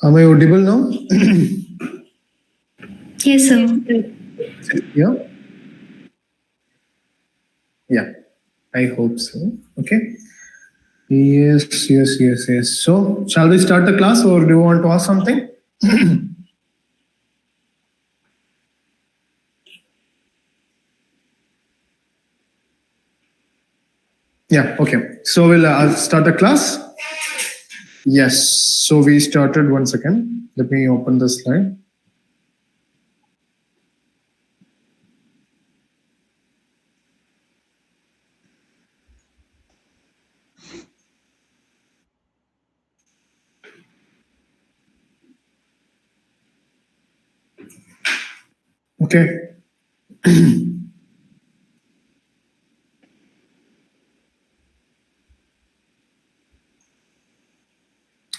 Am I audible now? Yes, sir. Yeah. Yeah, I hope so. Okay. Yes. So, shall we start the class, or do you want to ask something? Yeah. Okay. So we'll start the class. Yes. So we started. 1 second. Let me open the slide. Okay.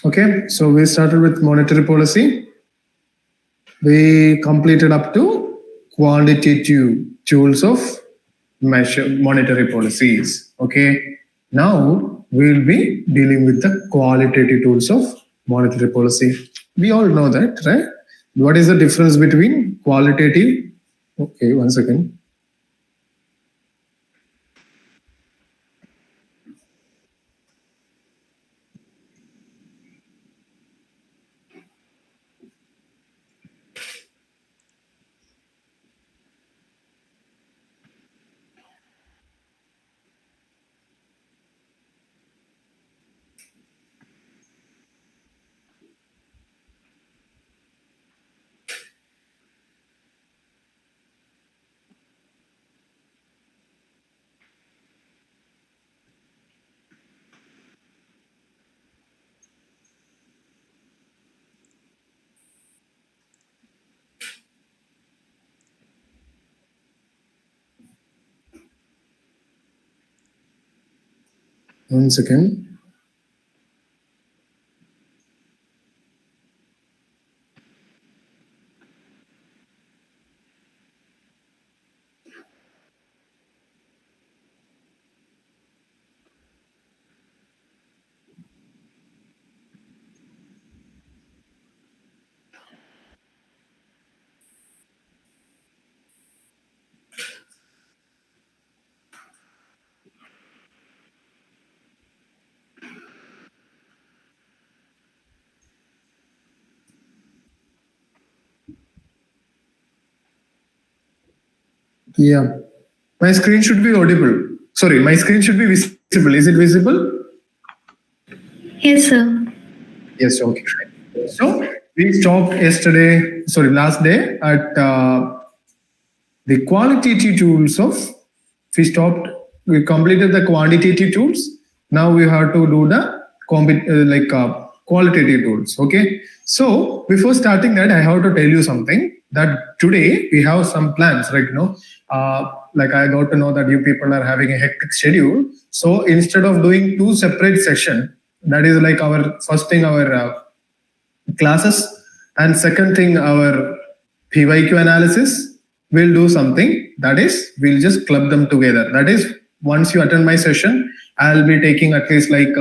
Okay. So we started with monetary policy. We completed up to quantitative tools of measure monetary policies. Okay. Now we'll be dealing with the qualitative tools of monetary policy. We all know that, right? What is the difference between qualitative? Okay, 1 second. One second. Yeah. My screen should be audible. Sorry, my screen should be visible. Is it visible? Yes, sir. Yes, okay. So we stopped last day at the qualitative tools of, we completed the quantitative tools. Now we have to do the qualitative tools. Okay. So before starting that, I have to tell you something that today we have some plans, right? Like I got to know that you people are having a hectic schedule. So instead of doing 2 separate sessions, that is like our first thing, our classes, and second thing, our PYQ analysis, we'll do something that is, we'll just club them together. That is, once you attend my session, I'll be taking at least like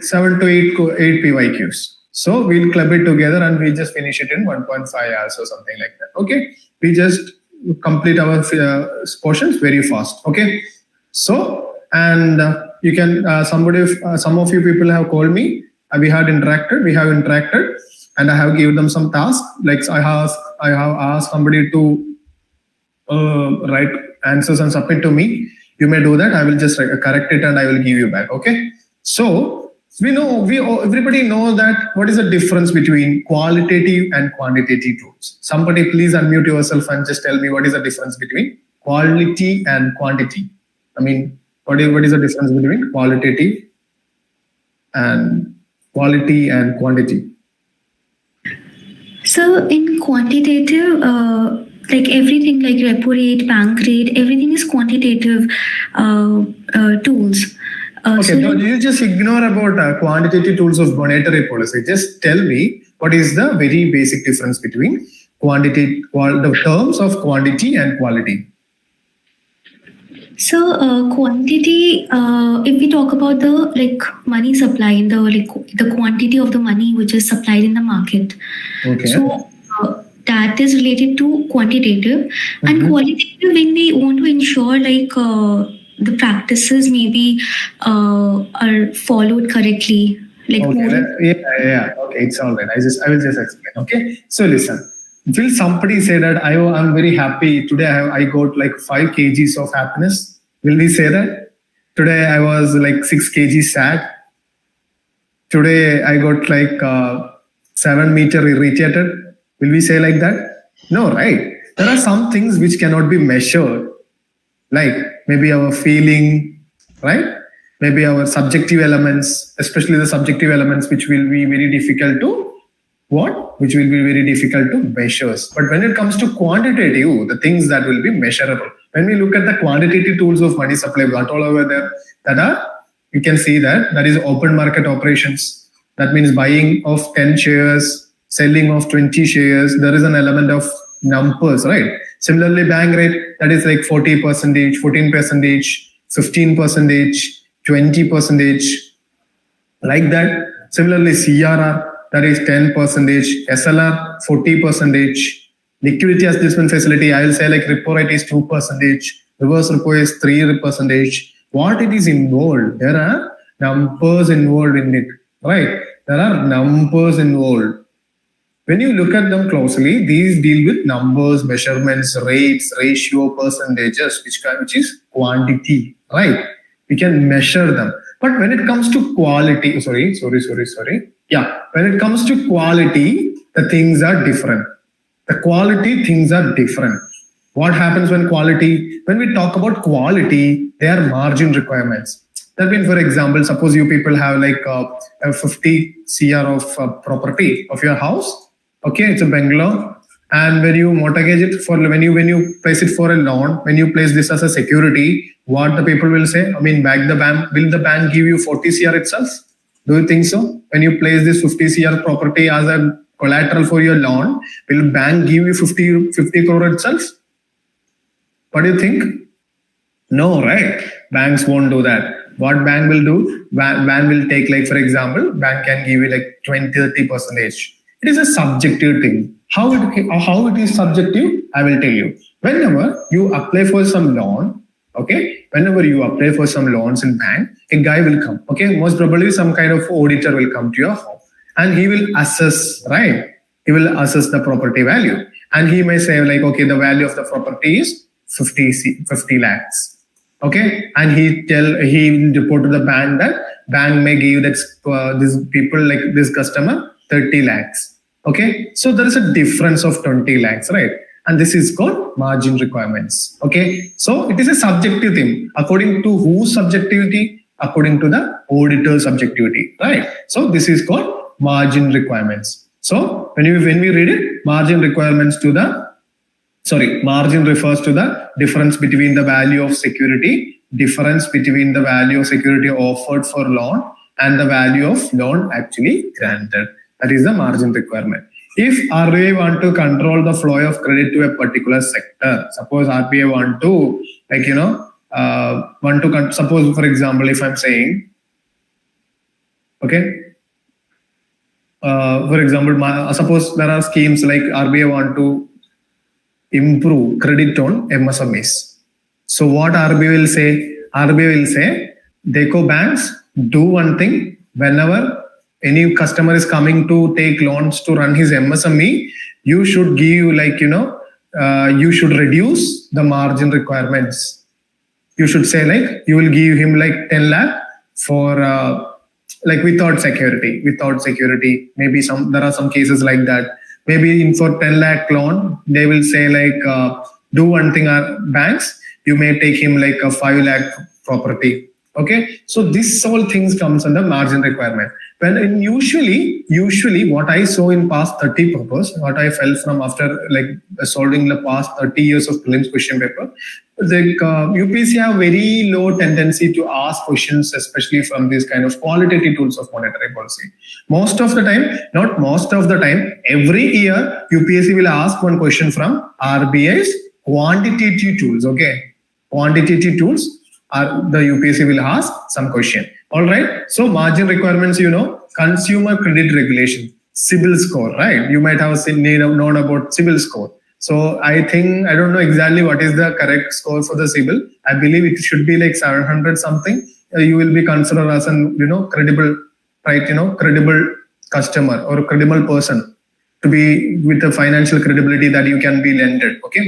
7 to 8 PYQs. So we'll club it together and we just finish it in 1.5 hours or something like that. Okay, we just complete our portions very fast. Okay, so and you can some of you people have called me. We have interacted, and I have given them some tasks. Like I have asked somebody to write answers and submit to me. You may do that. I will just correct it and I will give you back. Okay. So everybody knows that what is the difference between qualitative and quantitative tools. Somebody please unmute yourself and just tell me what is the difference between quality and quantity. I mean, what is the difference between qualitative and quality and quantity? So in quantitative, like everything like repo rate, bank rate, everything is quantitative tools. Okay, so you just ignore about quantitative tools of monetary policy. Just tell me what is the very basic difference between the terms of quantity and quality. So, quantity. If we talk about the money supply in the quantity of the money which is supplied in the market. Okay. So that is related to quantitative and qualitative. When we want to ensure the practices maybe are followed correctly. Okay. Yeah. Okay, it's all right. I will just explain. Okay. So listen. Will somebody say that I'm very happy today? I got like 5 kgs of happiness. Will we say that today I was like 6 kgs sad? Today I got like 7-meter irritated. Will we say like that? No, right? There are some things which cannot be measured, like maybe our feeling, right? Maybe our subjective elements, especially the subjective elements, which will be very difficult to which will be very difficult to measure. But when it comes to quantitative, the things that will be measurable. When we look at the quantitative tools of money supply, what all over there that are, you can see that is open market operations. That means buying of 10 shares, selling of 20 shares. There is an element of numbers, right? Similarly, bank rate, that is like 40%, 14%, 15%, 20%, like that. Similarly, CRR, that is 10%, SLR 40%, liquidity adjustment facility, I will say like repo rate is 2%, reverse repo is 3%. What it is involved? There are numbers involved in it, right? There are numbers involved. When you look at them closely, these deal with numbers, measurements, rates, ratio, percentages, which is quantity, right? We can measure them. But when it comes to quality, sorry. Yeah, when it comes to quality, the things are different. The quality things are different. What happens when we talk about quality, they are margin requirements. That means, for example, suppose you people have like a 50 CR of property of your house. Okay, it's a bungalow. And when you mortgage it when you place it for a loan, when you place this as a security, what the people will say? I mean, will the bank give you 40 CR itself? Do you think so? When you place this 50 CR property as a collateral for your loan, will bank give you 50 crore itself? What do you think? No, right? Banks won't do that. What bank will do? Bank will take, like, for example, bank can give you like 20-30%. It is a subjective thing. How it is subjective, I will tell you. Whenever you apply for some loan, okay, whenever you apply for some loans in bank, a guy will come, okay, most probably some kind of auditor will come to your home and he will assess, right? He will assess the property value and he may say like, okay, the value of the property is 50 lakhs. Okay, and he will report to the bank that bank may give this people, like this customer, 30 lakhs. Okay, so there is a difference of 20 lakhs, right? And this is called margin requirements. Okay, so it is a subjective thing. According to whose subjectivity? According to the auditor's subjectivity, right? So this is called margin requirements. So when we read it, margin refers to the difference between the value of security, difference between the value of security offered for loan and the value of loan actually granted. That is the margin requirement. If RBI want to control the flow of credit to a particular sector, suppose RBI want to, suppose, for example, if I'm saying, okay, for example, suppose there are schemes like RBI want to improve credit on MSMEs. So what RBI will say? RBI will say, Deco banks, do one thing. Whenever any customer is coming to take loans to run his MSME, you should give you should reduce the margin requirements. You should say like, you will give him like 10 lakh for without security. Maybe there are some cases like that. Maybe for 10 lakh loan, they will say like, do one thing, banks, you may take him like a 5 lakh property. Okay, so this all things comes under margin requirement. When usually what I saw in past 30 papers, what I felt from after like solving the past 30 years of prelims question paper, the UPSC have very low tendency to ask questions, especially from these kind of qualitative tools of monetary policy. Most of the time, not most of the time, every year UPSC will ask one question from RBI's quantitative tools. Okay, quantitative tools the UPSC will ask some question. All right. So margin requirements, consumer credit regulation, CIBIL score, right? You might have known about CIBIL score. So I don't know exactly what is the correct score for the CIBIL. I believe it should be like 700 something. You will be considered as an credible, right? Credible customer or a credible person to be with the financial credibility that you can be lended. Okay.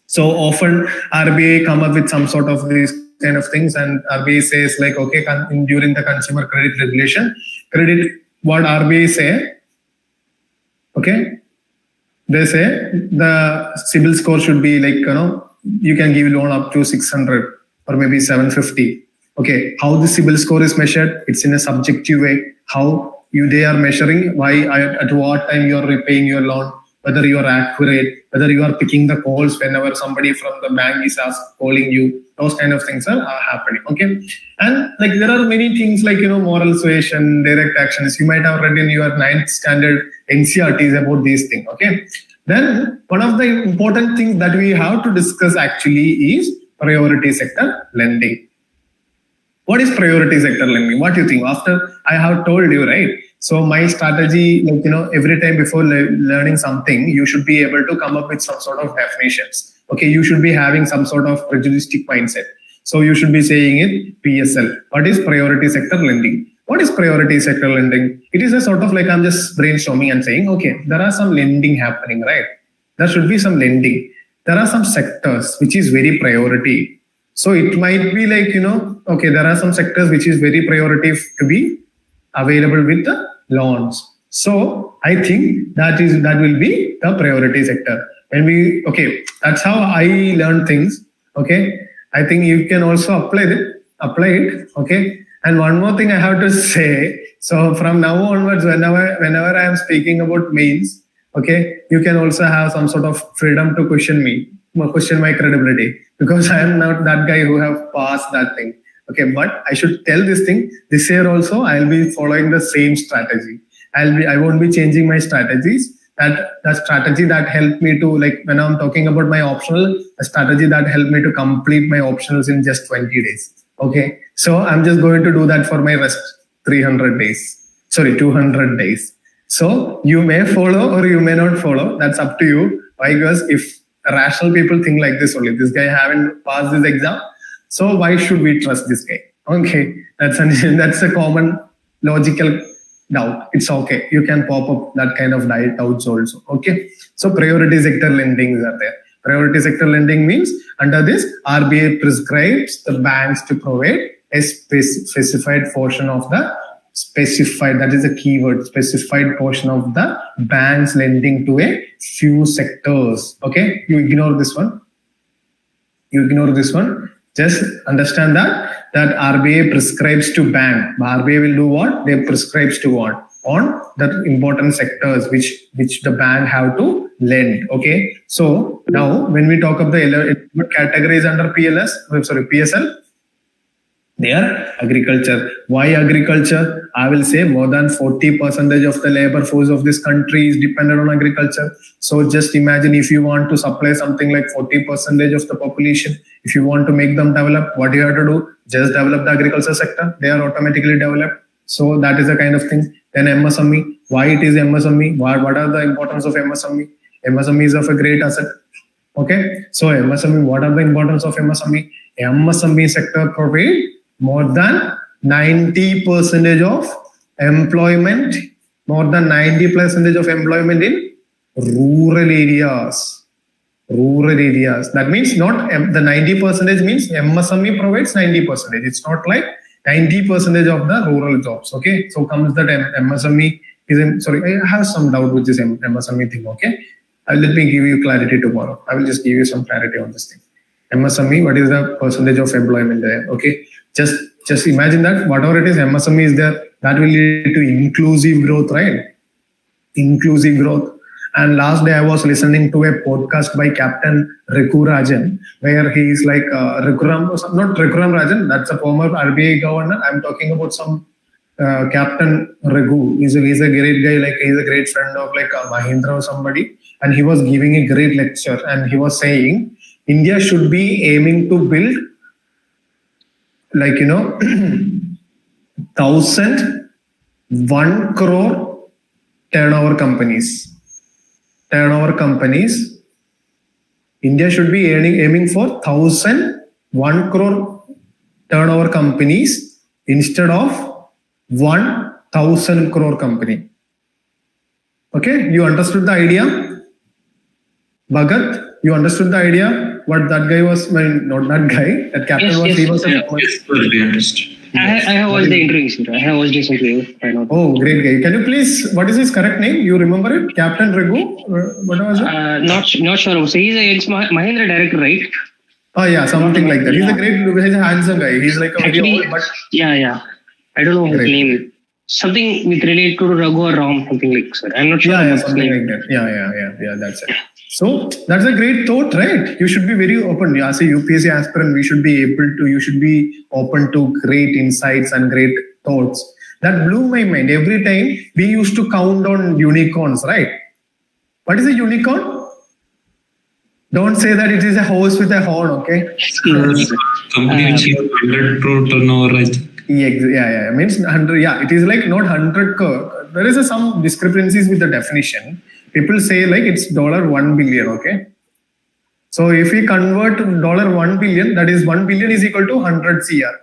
So often RBI come up with some sort of these kind of things, and RBI says like, okay, during the consumer credit regulation, what RBI say, okay, they say the CIBIL score should be like, you can give loan up to 600 or maybe 750. Okay, how the CIBIL score is measured, it's in a subjective way. How they are measuring, at what time you are repaying your loan, whether you are accurate, whether you are picking the calls whenever somebody from the bank is calling you, those kind of things are happening. Okay, and like there are many things like moral suasion, direct actions. You might have read in your 9th standard NCRTs about these things. Okay, then one of the important things that we have to discuss actually is priority sector lending. What is priority sector lending? What do you think? After I have told you, right? So my strategy, like, every time before learning something, you should be able to come up with some sort of definitions. Okay, you should be having some sort of prejudicistic mindset. So you should be saying it PSL. What is priority sector lending? What is priority sector lending? It is a sort of like I'm just brainstorming and saying, okay, there are some lending happening, right? There should be some lending. There are some sectors which is very priority. So it might be like, okay, there are some sectors which is very priority to be available with the loans. So I think that will be the priority sector. That's how I learn things. Okay, I think you can also apply it. Okay, and one more thing I have to say. So from now onwards, whenever I am speaking about mains, okay, you can also have some sort of freedom to question my credibility, because I am not that guy who have passed that thing. Okay, but I should tell this thing. This year also, I'll be following the same strategy. I won't be changing my strategies. That strategy that helped me to, like, when I'm talking about my optional, a strategy that helped me to complete my optionals in just 20 days. Okay, so I'm just going to do that for my rest 200 days. So you may follow or you may not follow. That's up to you. Why? Because if rational people think like this only, this guy haven't passed this exam, so why should we trust this guy? Okay, that's a common logical doubt. It's okay. You can pop up that kind of doubts also. Okay, so priority sector lendings are there. Priority sector lending means under this, RBI prescribes the banks to provide a specified portion of the that is a keyword, specified portion of the bank's lending to a few sectors. Okay, you ignore this one. Just understand that RBI prescribes to bank. RBI will do what? They prescribes to what? On the important sectors which the bank have to lend. Okay, so now when we talk of the categories under PSL, they are agriculture. Why agriculture? I will say more than 40% of the labor force of this country is dependent on agriculture. So just imagine if you want to supply something like 40% of the population, if you want to make them develop, what do you have to do? Just develop the agriculture sector. They are automatically developed. So that is the kind of thing. Then MSME. Why it is MSME? What are the importance of MSME? MSME is of a great asset. Okay. So MSME, what are the importance of MSME? MSME sector provide more than 90% of employment, more than 90% of employment in rural areas. That means not the 90% means MSME provides 90%. It's not like 90% of the rural jobs. Okay, so comes that MSME is I have some doubt with this MSME thing. Okay, let me give you clarity tomorrow. I will just give you some clarity on this thing. MSME, what is the percentage of employment there? Okay, just imagine that whatever it is, MSME is there, that will lead to inclusive growth, right? Inclusive growth. And last day I was listening to a podcast by Captain Raghu Rajan, where he is like not Raghuram Rajan, that's a former RBI governor. I'm talking about some Captain Raghu. He's a great guy, like he's a great friend of like Mahindra or somebody, and he was giving a great lecture, and he was saying India should be aiming to build 1,001 crore turnover companies. India should be aiming for 1,001 crore turnover companies instead of 1,000 crore company. Okay, you understood the idea? Bhagat, you understood the idea? What that guy was, not that guy, that captain Yes, was, yes, he was yeah. We understood. I have watched the interview. I have watched this interview. Oh, great guy. Can you please, what is his correct name? You remember it? Captain Raghu? What was it? Not sure. So he's a Mahindra director, right? Oh yeah, something like that. He's a great, he's a handsome guy. He's like a very Actually, old, but yeah. I don't know his Great. name. Something with related to Raghu or Ram, something like that. I'm not sure. yeah, about his something name. like that. Yeah, that's it. So that's a great thought, right? You should be very open. As a UPSC aspirant, you should be open to great insights and great thoughts. That blew my mind. Every time we used to count on unicorns, right? What is a unicorn? Don't say that it is a horse with a horn, okay? Company which has 100 crore turnover, I think. Yeah. Means 100. Yeah, it is like not 100 crore. There is some discrepancies with the definition. People say like it's $1 billion, okay? So if we convert $1 billion, that is 1 billion is equal to 100 CR.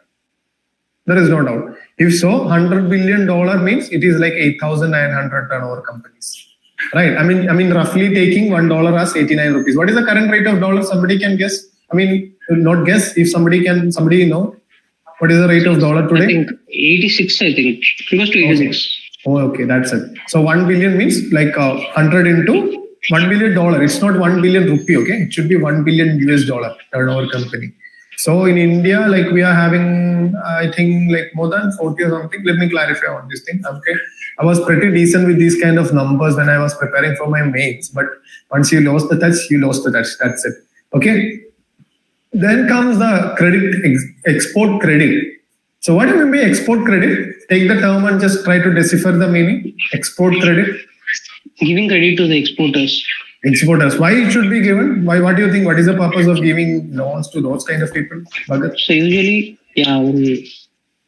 There is no doubt. If so, $100 billion means it is like 8,900 turnover companies, right? I mean, roughly taking $1 as 89 rupees. What is the current rate of dollar? Somebody can guess. I mean, not guess. If somebody know, what is the rate of dollar today? I think 86. I think close to 86. Oh, okay, that's it. So 1 billion means like 100 into $1 billion. It's not 1 billion rupee, okay? It should be $1 billion US turnover company. So in India, like we are having, I think like more than 40 or something. Let me clarify on this thing. Okay, I was pretty decent with these kind of numbers when I was preparing for my mains. But once you lost the touch, you lost the touch. That's it. Okay. Then comes the credit, export credit. So what do you mean by export credit? Take the term and just try to decipher the meaning. Export credit. Giving credit to the exporters. Exporters. Why it should be given? Why? What do you think? What is the purpose of giving loans to those kind of people? Bhagat? So usually,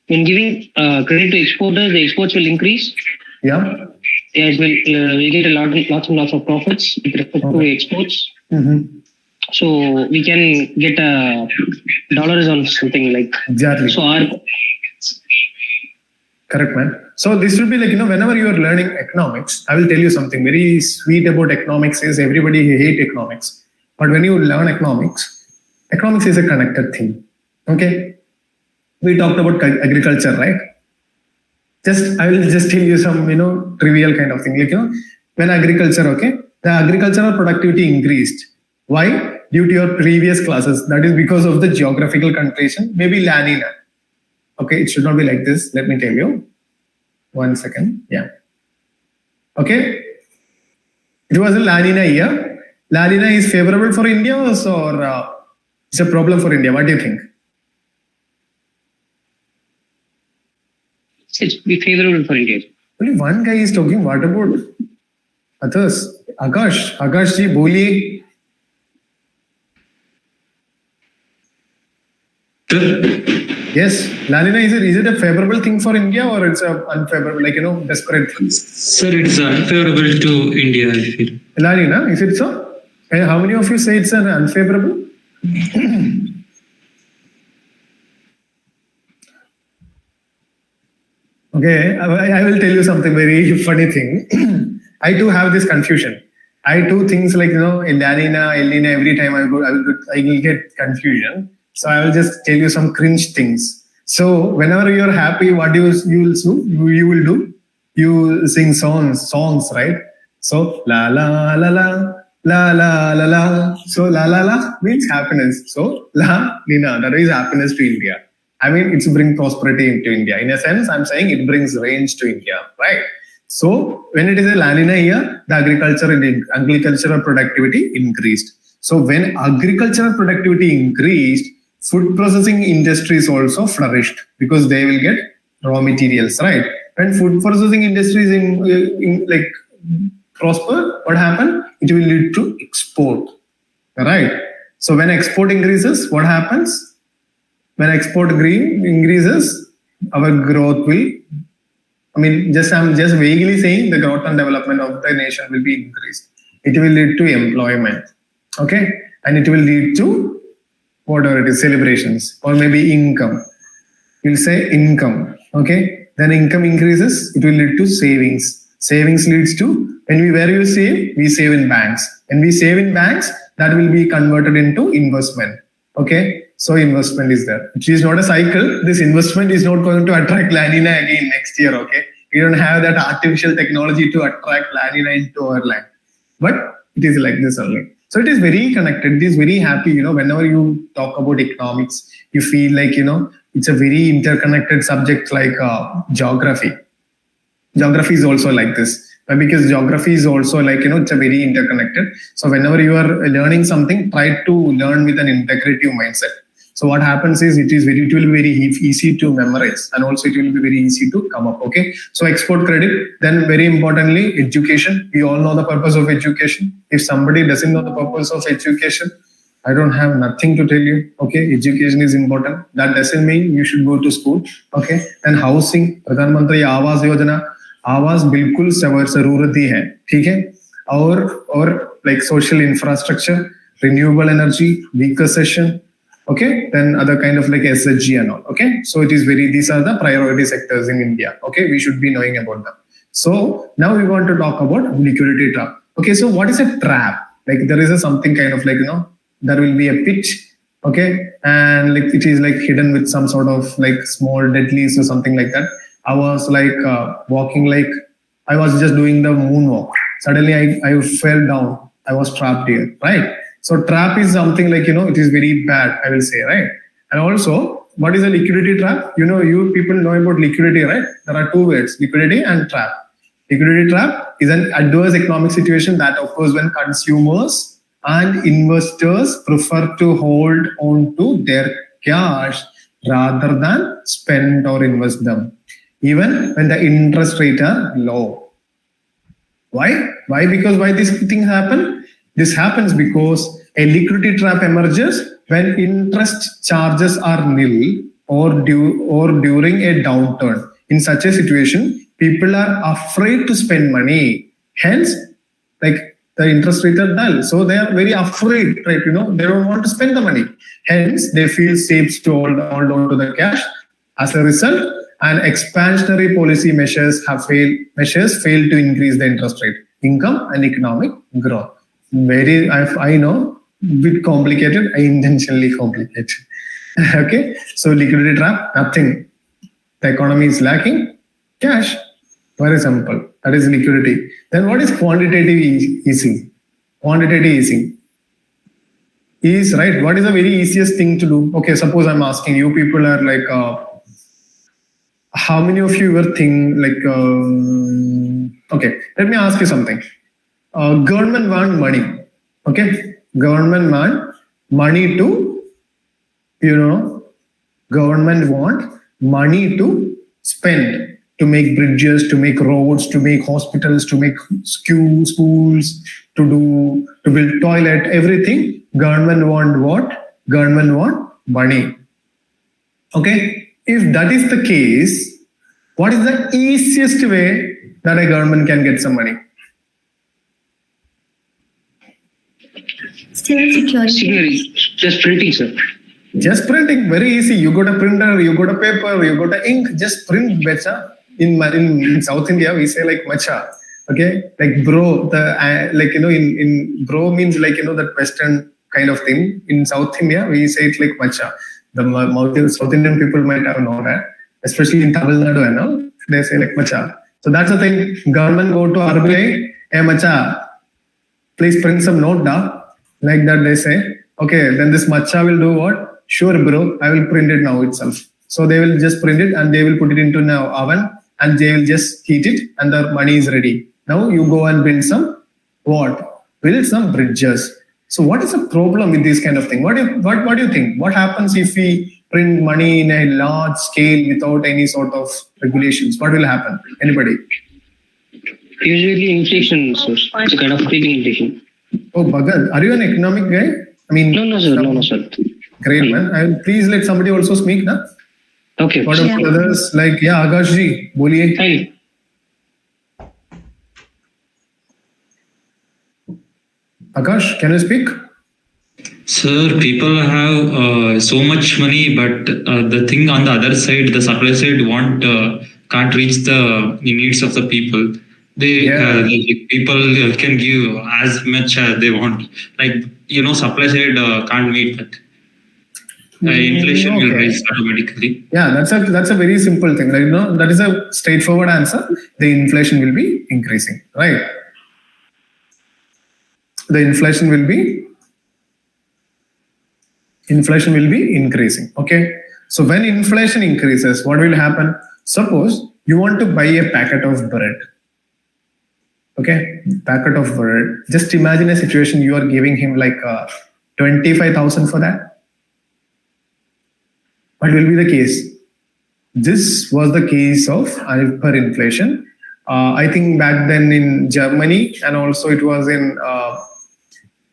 when giving credit to exporters, the exports will increase. Yeah. Yes, we'll get lots of profits with respect to exports. Mm-hmm. So we can get dollars on something like. Exactly. So correct, man. So this will be like, whenever you are learning economics, I will tell you something very sweet about economics is everybody hate economics. But when you learn economics is a connected thing. Okay. We talked about agriculture, right? I will just tell you some, trivial kind of thing. Like, when agriculture, okay, the agricultural productivity increased. Why? Due to your previous classes. That is because of the geographical condition, maybe La Nina. Okay, it should not be like this. Let me tell you. 1 second. Yeah. Okay. It was a La Nina year. La Nina is favorable for India or it's a problem for India? What do you think? it's be favorable for India. Only one guy is talking. What about others? Akash ji, boliye. Yes, La Nina, is it a favorable thing for India or it's a unfavorable, desperate thing? Sir, it's unfavorable to India, I feel. La Nina, is it so? And how many of you say it's an unfavorable? Okay, I will tell you something very funny thing. I too have this confusion. I do things like, La Nina, El Nina, every time I will get confusion. So I will just tell you some cringe things. So whenever you're happy, what you will do? You sing songs, right? So la la la la la la la la. So la la la means happiness. So La Nina, that is happiness to India. I mean, it's bring prosperity into India. In a sense, I'm saying it brings range to India, right? So when it is a La Nina year, the agricultural productivity increased. So when agricultural productivity increased, food processing industries also flourished because they will get raw materials, right? When food processing industries prosper, what happened? It will lead to export, right? So when export increases, what happens? When export increases, our growth will, I'm just vaguely saying the growth and development of the nation will be increased. It will lead to employment, okay? And it will lead to whatever it is, celebrations, or maybe income. We'll say income, okay? Then income increases, it will lead to savings. Savings leads to, where you save, we save in banks. When we save in banks, that will be converted into investment, okay? So investment is there. It is not a cycle. This investment is not going to attract La Nina again next year, okay? We don't have that artificial technology to attract La Nina into our land. But it is like this only. So it is very connected. It is very happy, whenever you talk about economics, you feel like, it's a very interconnected subject like geography. Geography is also like this. Because geography is also like, it's a very interconnected. So whenever you are learning something, try to learn with an integrative mindset. So what happens is it will be very easy to memorize, and also it will be very easy to come up. Okay. So export credit, then very importantly, education. We all know the purpose of education. If somebody doesn't know the purpose of education, I don't have nothing to tell you. Okay. Education is important. That doesn't mean you should go to school. Okay. And housing, Pradhan Mantri Awas Yojana, आवास बिल्कुल जरूरती है, ठीक है? और like social infrastructure, renewable energy, decompression, okay? Then other kind of like SHG and all, okay? So these are the priority sectors in India, okay? We should be knowing about them. So now we want to talk about liquidity trap. Okay, so what is a trap? Like there is something kind of like, there will be a pit, okay? And like it is like hidden with some sort of like small dead leaves or something like that. I was like walking, like I was just doing the moonwalk. Suddenly I fell down. I was trapped here, right? So trap is something like, it is very bad, I will say, right? And also, what is a liquidity trap? You people know about liquidity, right? There are two words, liquidity and trap. Liquidity trap is an adverse economic situation that occurs when consumers and investors prefer to hold on to their cash rather than spend or invest them, even when the interest rates are low. Why? Because why this thing happen? This happens because a liquidity trap emerges when interest charges are nil or during a downturn. In such a situation, people are afraid to spend money. Hence, like the interest rates are dull. So they are very afraid, right? They don't want to spend the money. Hence, they feel safe to hold on to the cash. As a result, and expansionary policy measures fail to increase the interest rate, income, and economic growth. I know, bit complicated. I intentionally complicated. Okay, so liquidity trap, nothing. The economy is lacking cash. Very simple. That is liquidity. Then what is quantitative easing? Quantitative easing is, right, what is the very easiest thing to do? Okay, suppose I'm asking you, people are like, how many of you were think like, okay, let me ask you something. Government want money, okay? Government want money to, government want money to spend, to make bridges, to make roads, to make hospitals, to make schools, to build toilet, everything. Government want what? Government want money. Okay? If that is the case, what is the easiest way that a government can get some money? Still security. Just printing, sir. Just printing, very easy. You got a printer, you got a paper, you got a ink, just print becha. In South India, we say like macha. Okay, like bro, in bro means like, that Western kind of thing. In South India, we say it like macha. The South Indian people might have known that, especially in Tamil Nadu and all, they say like macha. So that's the thing. Government go to RBI, hey macha, please print some note da. Like that they say, okay, then this macha will do what? Sure bro, I will print it now itself. So they will just print it and they will put it into an oven and they will just heat it and the money is ready. Now you go and build some what? Build some bridges. So what is the problem with this kind of thing? What do you think? What happens if we print money in a large scale without any sort of regulations? What will happen? Anybody? Usually inflation, sir. It's a kind of creeping inflation. Oh, Bhagat, are you an economic guy? I mean, No, sir. Great, man. Please let somebody also speak, na? Okay. What about others? Like, yeah, Akash ji, boliye. Fine. Akash, can you speak? Sir, people have so much money, but the thing on the other side, the supply side, can't reach the needs of the people. The people can give as much as they want. Like, supply side can't meet that. Inflation will rise automatically. Yeah, that's a very simple thing. Like, that is a straightforward answer. The inflation will be increasing, right? The inflation will be increasing. Okay. So when inflation increases, what will happen? Suppose you want to buy a packet of bread. Okay, packet of bread. Just imagine a situation you are giving him like 25,000 for that. What will be the case? This was the case of hyperinflation. I think back then in Germany, and also it was in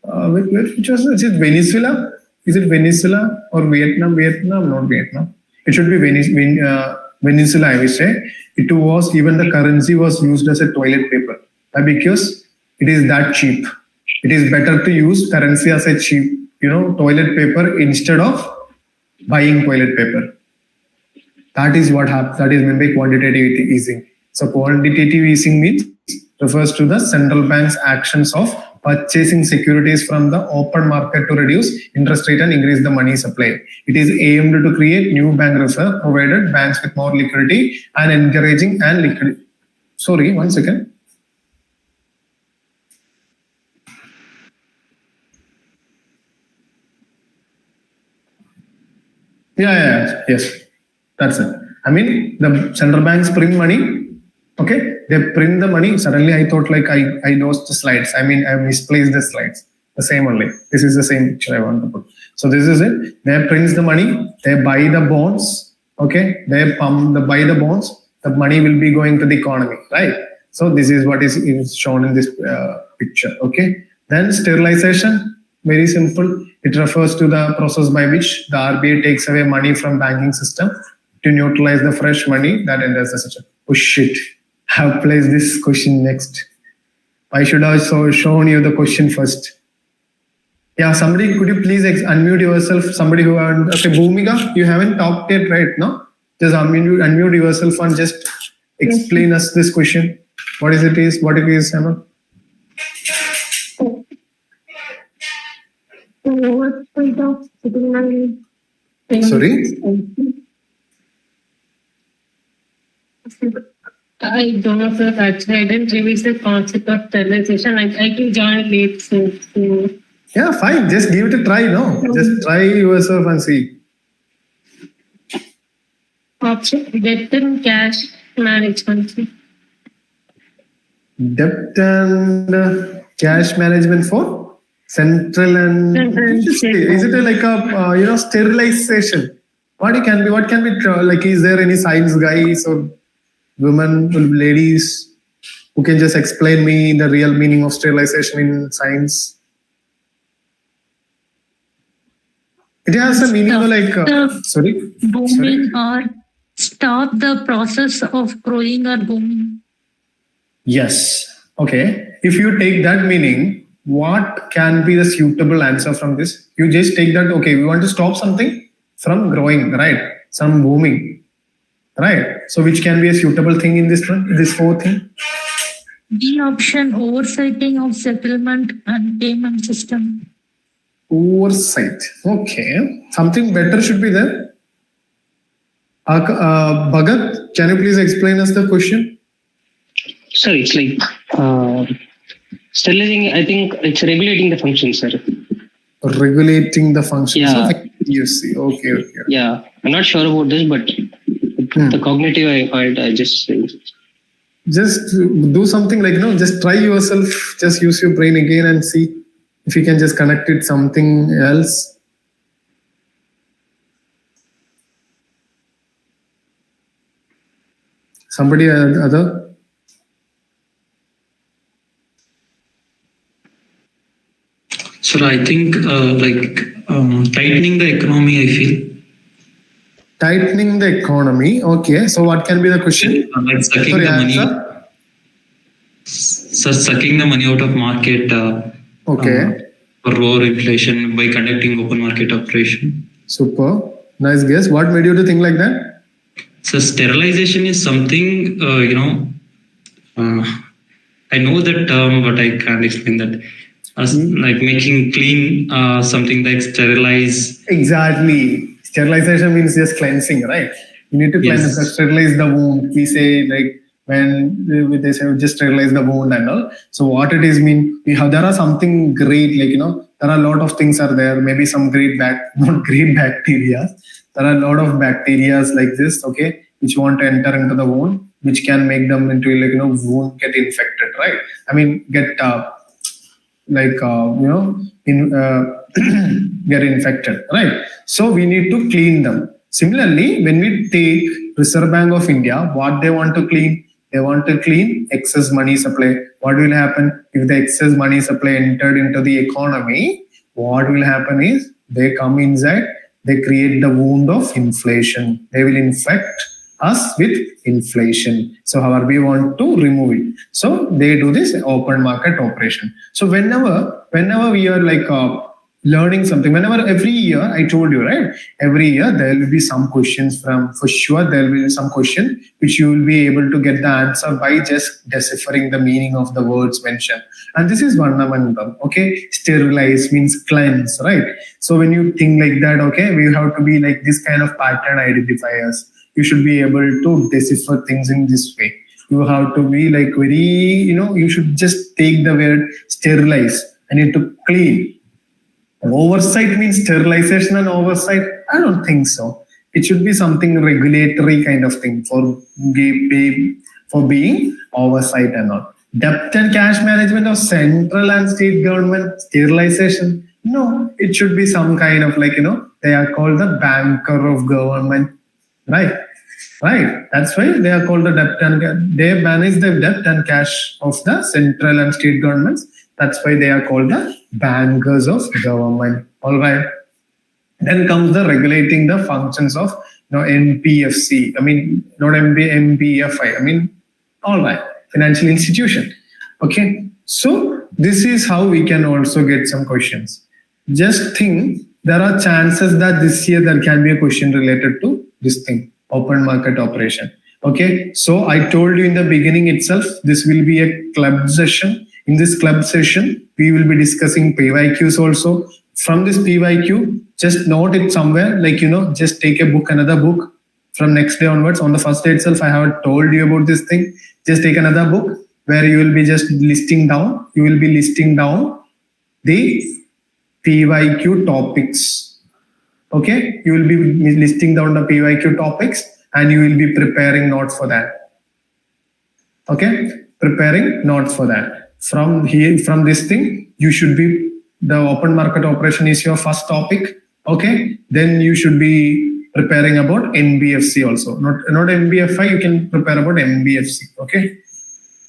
which was is it Venezuela? Is it Venezuela or Vietnam? Vietnam, not Vietnam. It should be Venezuela, I will say. It was, even the currency was used as a toilet paper. Because it is that cheap. It is better to use currency as a cheap, toilet paper instead of buying toilet paper. That is what happens. That is meant by quantitative easing. So quantitative easing refers to the central bank's actions of purchasing securities from the open market to reduce interest rate and increase the money supply. It is aimed to create new bank reserve, provided banks with more liquidity and encouraging and liquidity. Sorry, 1 second. Yes, that's it. I mean, the central banks print money. Okay, they print the money. Suddenly, I thought like I lost the slides. I mean, I misplaced the slides. The same only. This is the same picture I want to put. So this is it. They print the money. They buy the bonds. Okay, they buy the bonds. The money will be going to the economy, right? So this is what is shown in this picture. Okay. Then sterilization. Very simple. It refers to the process by which the RBI takes away money from banking system to neutralize the fresh money that enters the system. Oh shit! I have placed this question next. I should have shown you the question first. Yeah, somebody, could you please unmute yourself? Somebody who okay, Bhumika, you haven't talked yet, right? No, just unmute yourself and just explain us this question. What it is, Emma? Sorry? I don't know, sir. Actually, I didn't revise the concept of sterilization. I can join late, so. Yeah, fine. Just give it a try, no? Just try yourself and see. Option, debt and cash management. Debt and cash management for central and is it like a sterilization? What can be like? Is there any science guys or women, ladies who can just explain me the real meaning of sterilization in science? It has a meaning like sorry, booming or stop the process of growing or booming. Yes. Okay. If you take that meaning, what can be the suitable answer from this? You just take that, okay, we want to stop something from growing, right? Some booming, right? So which can be a suitable thing in this fourth thing? The option, oversighting of settlement and payment system. Oversight. Okay. Something better should be there. Bhagat, can you please explain us the question? Sir, it's like sterilizing. I think it's regulating the function, sir. Regulating the functions Yeah. of UC. Okay. Yeah, I'm not sure about this, but the cognitive I just do something like, just try yourself, just use your brain again and see if you can just connect it something else. Somebody other? Sir, I think tightening the economy, I feel. Tightening the economy. Okay. So what can be the question? Like sucking Sorry, the money. answer? Sir, sucking the money out of market. Okay. For lower inflation by conducting open market operation. Super. Nice guess. What made you to think like that? So sterilization is something, I know that term, but I can't explain that. Like making clean, something like sterilize. Exactly. Sterilization means just cleansing, right? You need to cleanse, Yes. sterilize the wound. We say like when they say just sterilize the wound and all. So what it is mean? There are something great, like there are a lot of things are there. Maybe some not great bacteria. There are a lot of bacteria like this, okay, which want to enter into the wound, which can make them into wound get infected, right? I mean get get infected, right? So we need to clean them. Similarly, when we take Reserve Bank of India, what they want to clean? They want to clean excess money supply. What will happen if the excess money supply entered into the economy? What will happen is they come inside, they create the wound of inflation. They will infect us with inflation. So however we want to remove it. So they do this open market operation. So whenever we are learning something, every year, I told you, right? Every year there will be some questions for sure there will be some question which you will be able to get the answer by just deciphering the meaning of the words mentioned. And this is fundamental, okay? Sterilize means cleanse, right? So when you think like that, okay, we have to be like this kind of pattern identifiers. You should be able to decipher things in this way. You have to be like very, you should just take the word sterilize. I need to clean. Oversight means sterilization and oversight? I don't think so. It should be something regulatory kind of thing for being oversight and all. Debt and cash management of central and state government, sterilization? No, it should be some kind of they are called the banker of government, right? Right. That's why they are called the debt and they manage the debt and cash of the central and state governments. That's why they are called the bankers of government. All right. Then comes the regulating the functions of NPFC. I mean, not MPFI. I mean, all right, financial institution. Okay. So this is how we can also get some questions. Just think there are chances that this year there can be a question related to this thing, open market operation. Okay. So I told you in the beginning itself, this will be a club session. In this club session, we will be discussing PYQs also. From this PYQ, just note it somewhere, just take a book, another book from next day onwards. On the first day itself, I have told you about this thing. Just take another book where you will be just listing down. You will be listing down the PYQ topics. Okay, you will be listing down the PYQ topics and you will be preparing notes for that. Okay, preparing notes for that. From this thing, you should be, the open market operation is your first topic. Okay, then you should be preparing about NBFC also. Not NBFI, you can prepare about NBFC.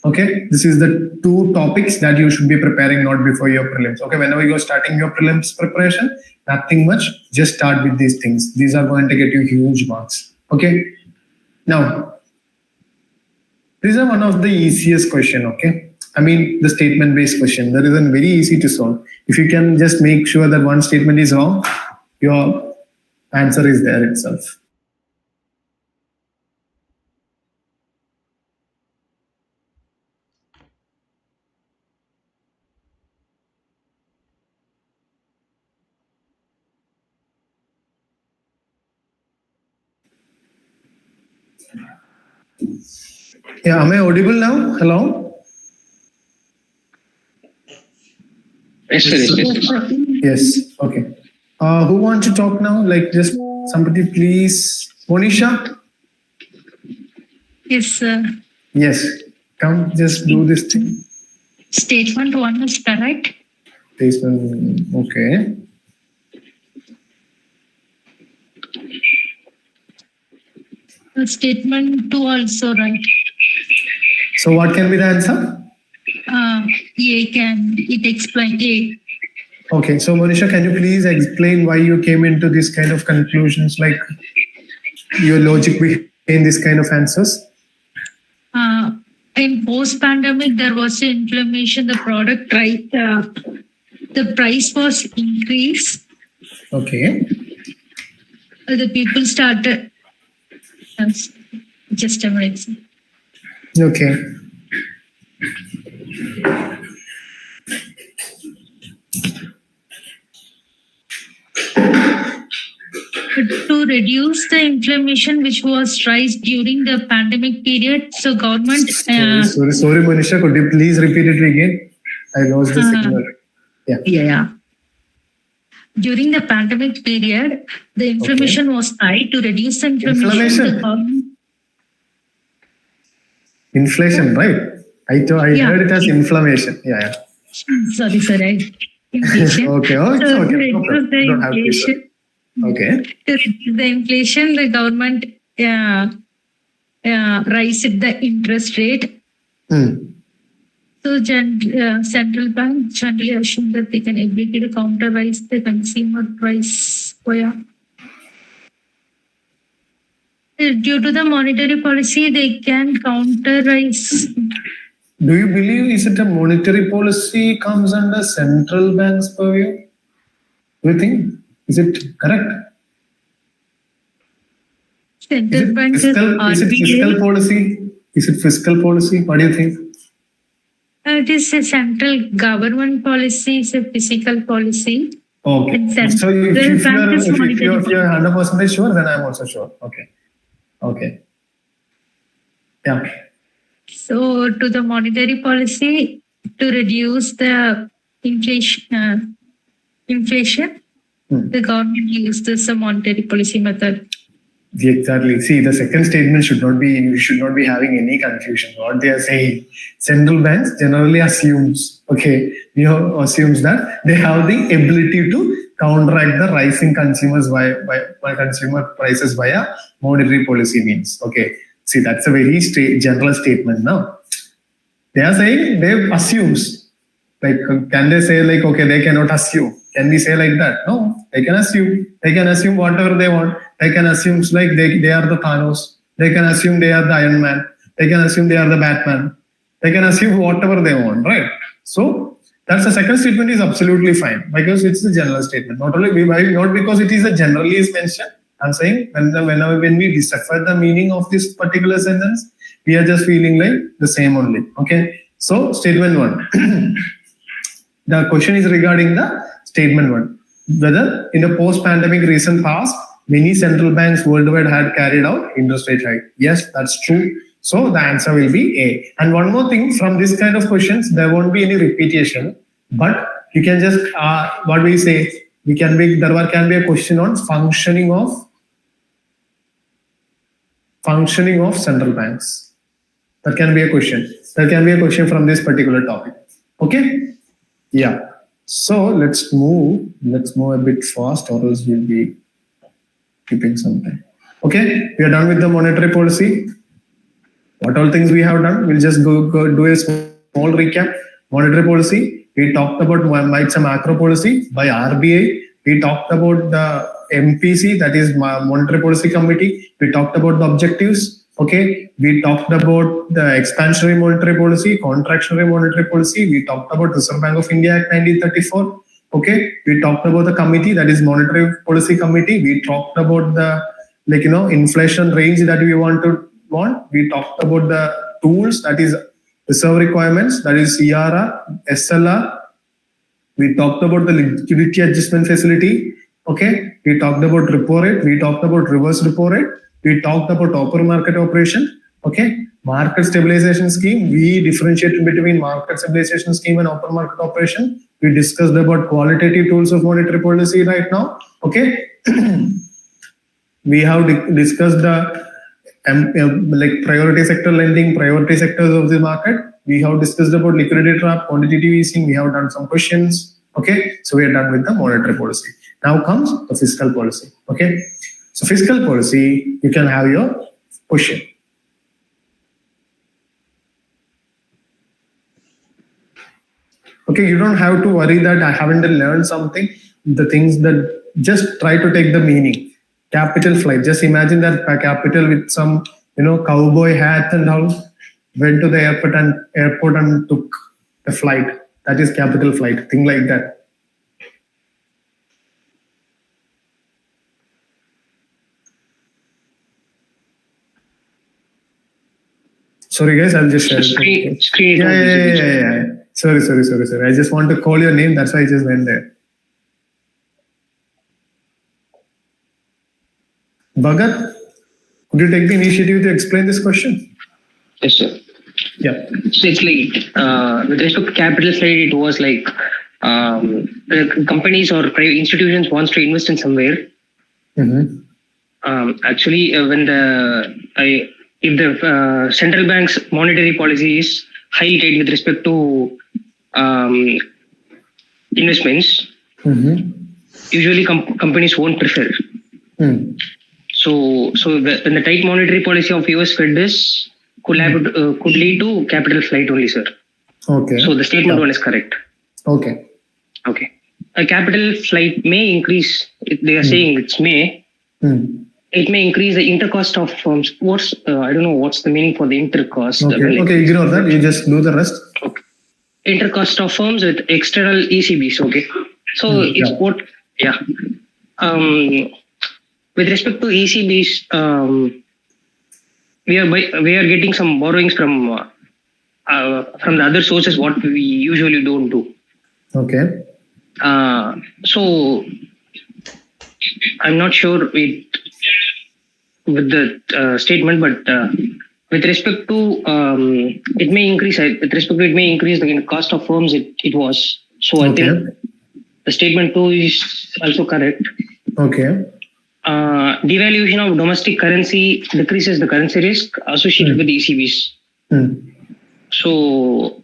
Okay, this is the two topics that you should be preparing not before your prelims. Okay, whenever you're starting your prelims preparation, nothing much, just start with these things. These are going to get you huge marks. Okay, now these are one of the easiest question. Okay, I mean the statement based question. That is very easy to solve. If you can just make sure that one statement is wrong, your answer is there itself. Yeah, am I audible now? Hello? Yes, sir. Yes, okay. Who wants to talk now? Just somebody please. Monisha? Yes, sir. Yes, come just do this thing. Statement 1 is correct. Statement, okay. Statement 2 also right. So what can be the answer? A can, it explain A. Okay, so Monisha, can you please explain why you came into this kind of conclusions, like your logic behind this kind of answers? In post-pandemic, there was an inflammation. The product price, the price was increased. Okay. The people started. Just a minute. Okay. To reduce the inflammation which was raised during the pandemic period, so government. Sorry, Monisha. Could you please repeat it again? I lost the signal. Yeah. During the pandemic period, the inflammation was high. To reduce the inflammation, the government. Inflation, right? I heard it as inflammation. Yeah. Sorry. Inflation. Okay. Oh, it's So okay. to reduce the Don't have to be sure. inflation. Okay. To reduce the inflation, the government raised the interest rate. So central bank generally assume that they can ability to counterrise the consumer price. Due to the monetary policy, they can counterrise. Do you believe is it a monetary policy comes under central bank's purview? Do you think? Is it correct? Central bank is Is it fiscal RBI. policy? Is it fiscal policy? What do you think? It is a central government policy. It's a physical policy. Okay. And So if you're 100% sure, then I'm also sure. Okay. Yeah. So to the monetary policy to reduce the inflation, the government uses the monetary policy method. Exactly. See, the second statement should not be. You should not be having any confusion. What they are saying, central banks generally assumes that they have the ability to counteract the rising by consumer prices via monetary policy means. Okay. See, that's a very general statement now. They are saying they assumes. Like, can they say like, okay, they cannot assume? Can we say like that? No, they can assume. They can assume whatever they want. They can assume like they are the Thanos. They can assume they are the Iron Man. They can assume they are the Batman. They can assume whatever they want, right? So that's the second statement is absolutely fine because it's a general statement. Not because it is a generally is mentioned. I'm saying when we decipher the meaning of this particular sentence, we are just feeling like the same only. Okay. So statement one. The question is regarding the statement one. Whether in the post-pandemic recent past, many central banks worldwide had carried out interest rate hike. Yes, that's true. So the answer will be A. And one more thing, from this kind of questions, there won't be any repetition, but you can just, what we say, there can be a question on functioning of central banks. That can be a question. There can be a question from this particular topic. Okay? Yeah. So let's move a bit fast, or else we'll be keeping some time. Okay, we are done with the monetary policy. What all things we have done? We'll just go do a small recap. Monetary policy. We talked about it's a macro policy by RBI. We talked about the MPC, that is Monetary Policy Committee. We talked about the objectives. Okay, we talked about the expansionary monetary policy, contractionary monetary policy. We talked about Reserve Bank of India Act 1934. Okay, we talked about the committee, that is Monetary Policy Committee. We talked about the inflation range that we want. We talked about the tools, that is reserve requirements, that is CRR, SLR. We talked about the liquidity adjustment facility. Okay, we talked about repo rate. We talked about reverse repo rate. We talked about open market operation. Okay, market stabilization scheme. We differentiated between market stabilization scheme and open market operation. We discussed about qualitative tools of monetary policy right now. Okay, we have discussed the like priority sector lending, priority sectors of the market. We have discussed about liquidity trap, quantitative easing. We have done some questions. Okay, so we are done with the monetary policy. Now comes the fiscal policy. Okay, so fiscal policy, you can have your question. Okay, you don't have to worry that I haven't learned something. The things that just try to take the meaning. Capital flight. Just imagine that a capital with some cowboy hat and all went to the airport and took a flight. That is capital flight. Thing like that. Sorry guys, I'll just share. Screen. Yeah. Sorry. I just want to call your name. That's why I just went there. Bhagat, could you take the initiative to explain this question? Yes, sir. Yeah. So it's like, with respect to capital side, it was like the companies or private institutions wants to invest in somewhere. Actually, when if the central bank's monetary policy is highly tight with respect to investments, usually companies won't prefer. So when the tight monetary policy of US Fed is could lead to capital flight only, sir. Okay. So the statement one is correct. Okay. A capital flight may increase. They are saying it's may. It may increase the intercost of firms. I don't know what's the meaning for the intercost. Okay, ignore that. You just do the rest. Okay. Intercost of firms with external ECBs. Okay. So it's what? Yeah. With respect to ECBs, we are getting some borrowings from the other sources. What we usually don't do. Okay. So I'm not sure with the statement, but with respect to it may increase. With respect to it may increase the cost of firms. It was. So I think the statement 2 is also correct. Okay. Devaluation of domestic currency decreases the currency risk associated with ECBs. So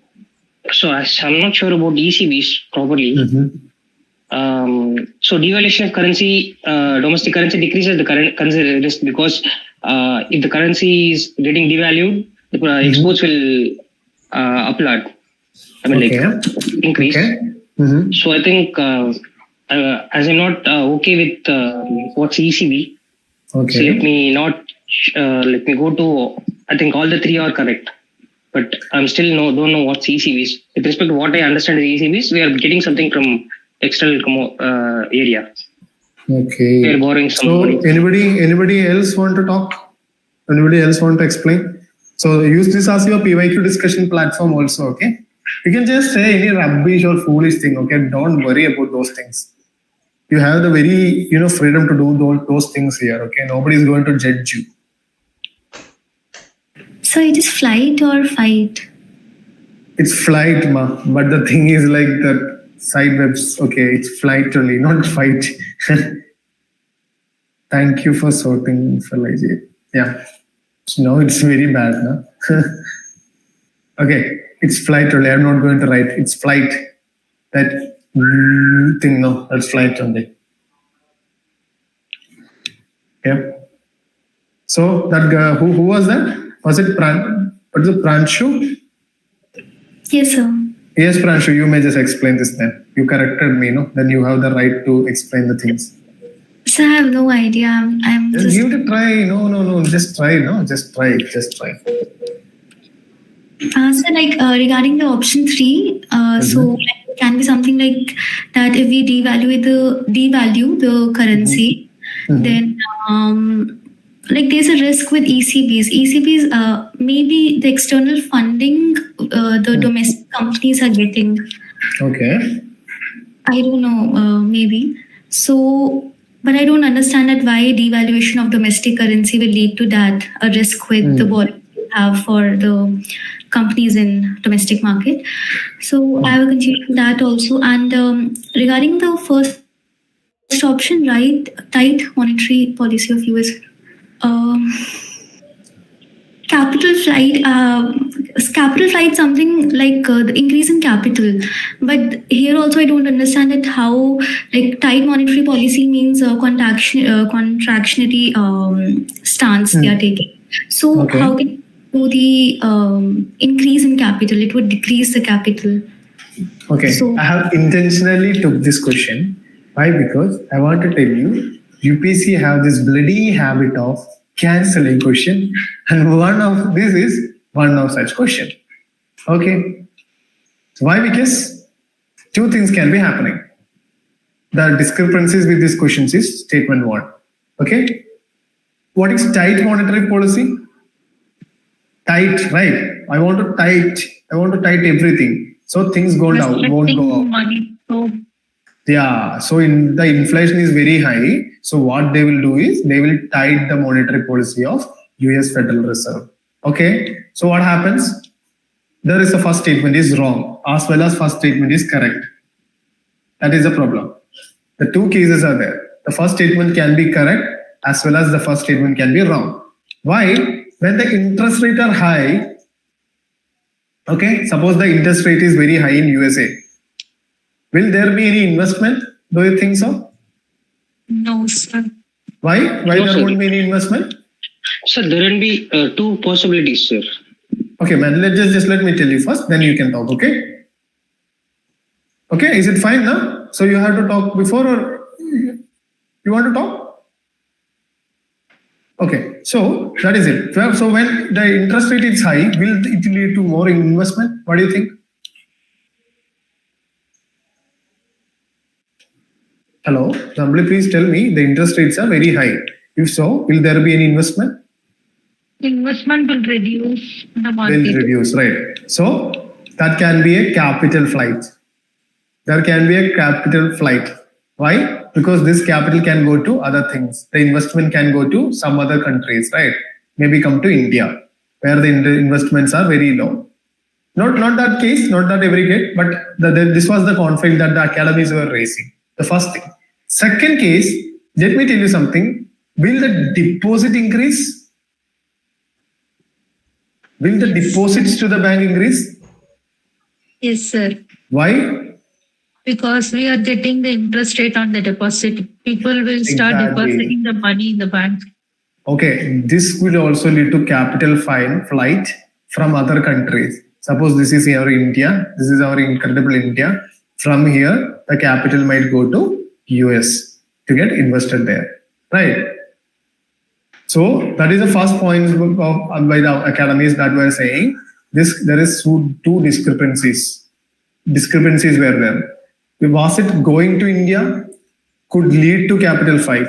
I'm not sure about ECBs properly. So devaluation of currency, domestic currency decreases the currency risk because if the currency is getting devalued, the exports will upload. Increase. So I think as I'm not okay with what's ECB, so let me go to. I think all the three are correct, but I'm still don't know what's ECBs. With respect to what I understand is ECBs, we are getting something from external area. Okay. We are borrowing some money. Anybody else want to talk? Anybody else want to explain? So use this as your PYQ discussion platform also. Okay. You can just say any rubbish or foolish thing. Okay. Don't worry about those things. You have the very freedom to do those things here. Okay. Nobody is going to judge you. So it is flight or fight? It's flight, ma. But the thing is like the side webs. Okay, it's flight only, not fight. Thank you for sorting for Vijay. Yeah. No, it's very bad, no? Okay, it's flight only. I'm not going to write. It's flight. That thing, no, that's flight only. Yeah. So that who was that? Was it Pranshu? Yes, sir. Yes, Pranshu, you may just explain this then. You corrected me, no? Then you have the right to explain the things. So I have no idea. I'm just give it a try. No. Just try, no? Just try. So regarding the option 3, so it can be something like that if we devalue the currency, then there's a risk with ECBs. ECBs, maybe the external funding the domestic companies are getting. Okay. I don't know, maybe. So, but I don't understand that why devaluation of domestic currency will lead to that, a risk with the borrowing you have for the companies in domestic market. So I will continue with that also. And regarding the first option, right, tight monetary policy of US. Capital flight, something like the increase in capital. But here also I don't understand that how tight monetary policy means contractionary stance they are taking. So how can you do the increase in capital? It would decrease the capital. Okay, So- I have intentionally took this question. Why? Because I want to tell you, UPSC have this bloody habit of cancelling question, and one of this is one of such question. Okay, why? Because two things can be happening. The discrepancies with these questions is statement one. Okay, what is tight monetary policy? Tight, right? I want to tight everything. So things go down, won't go up. Restricting money. So Yeah, so in the inflation is very high. So what they will do is they will tight the monetary policy of US Federal Reserve. Okay, so what happens? There is the first statement is wrong as well as first statement is correct. That is the problem. The two cases are there. The first statement can be correct as well as the first statement can be wrong. Why? When the interest rate are high, okay, suppose the interest rate is very high in USA. Will there be any investment? Do you think so? no, sir. Why? Why No, there sir. won't be any investment? Sir, there will be two possibilities, sir. Okay, man. Just let me tell you first. Then you can talk. Okay. Okay. Is it fine now? So you have to talk before, or you want to talk? Okay. So that is it. So when the interest rate is high, will it lead to more investment? What do you think? Hello, somebody please tell me, the interest rates are very high. If so, will there be any investment? Investment will reduce the Will market. reduce, right? So that can be a capital flight. There can be a capital flight. Why? Because this capital can go to other things. The investment can go to some other countries, right? Maybe come to India, where the investments are very low. Not that case, not that every case, but this was the conflict that the academies were raising. The first thing. Second case, let me tell you something. Will the deposit increase? Will the deposits to the bank increase? Yes, sir. Why? Because we are getting the interest rate on the deposit. People will start Exactly. depositing the money in the bank. Okay, this will also lead to capital flight from other countries. Suppose this is our India, this is our incredible India. From here, the capital might go to US to get invested there, right? So that is the first point by the academies that were saying there is two discrepancies. Discrepancies were there. Was it going to India? Could lead to capital flight.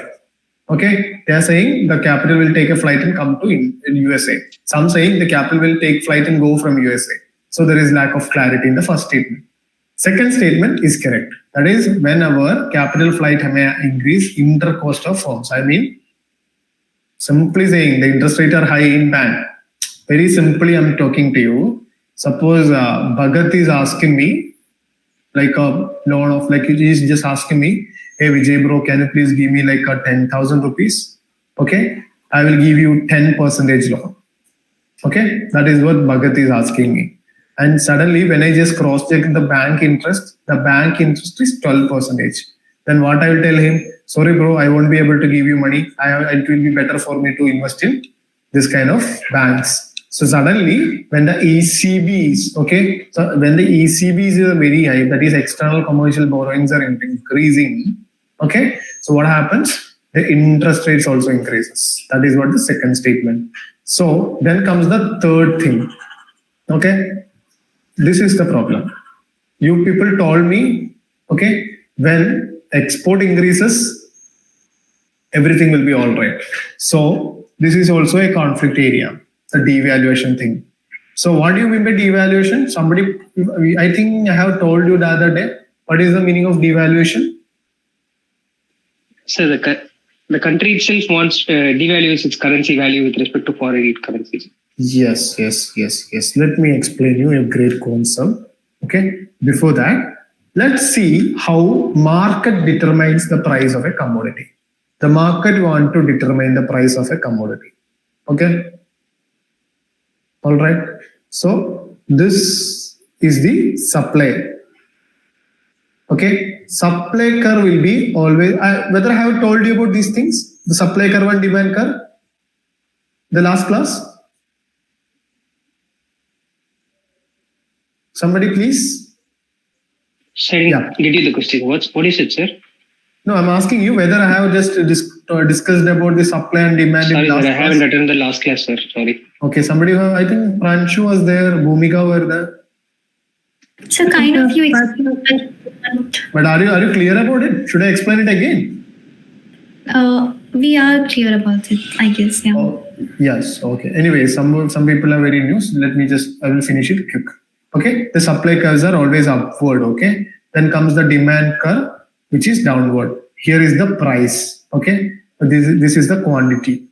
Okay, they are saying the capital will take a flight and come to in USA. Some saying the capital will take flight and go from USA. So there is lack of clarity in the first statement. Second statement is correct. That is, whenever capital flight may increase intercost of firms. I mean, simply saying the interest rate are high in bank. Very simply, I'm talking to you. Suppose Bhagat is asking me, like a loan of, like he's just asking me, hey Vijay bro, can you please give me like a 10,000 rupees? Okay, I will give you 10% loan. Okay, that is what Bhagat is asking me. And suddenly, when I just cross-check the bank interest is 12%. Then what I will tell him, sorry bro, I won't be able to give you money. It will be better for me to invest in this kind of banks. So suddenly, when the ECBs, okay, so when the ECBs are very high, that is external commercial borrowings are increasing, okay, so what happens? The interest rates also increases. That is what the second statement. So then comes the third thing, okay. This is the problem. You people told me, okay, when export increases, everything will be all right. So this is also a conflict area, the devaluation thing. So what do you mean by devaluation? Somebody, I think I have told you the other day, what is the meaning of devaluation? So the country itself wants devalues its currency value with respect to foreign currencies. Yes. Let me explain you a great concept. Okay. Before that, let's see how market determines the price of a commodity. The market want to determine the price of a commodity. Okay. All right. So this is the supply. Okay. Supply curve will be always, whether I have told you about these things, the supply curve and demand curve, the last class. Somebody please. So I didn't get you the question. What is it, sir? No, I'm asking you whether I have just discussed about the supply and demand. Sorry, in last sir, I haven't class. attended the last class, sir. Sorry. Okay, somebody, I think Pranshu was there, Bhumika were there. So kind of you But are you clear about it? Should I explain it again? we are clear about it, I guess. Yeah. Oh, yes. Okay. Anyway, some people are very new. So I will finish it quick. Okay. The supply curves are always upward. Okay. Then comes the demand curve, which is downward. Here is the price. Okay. This is the quantity.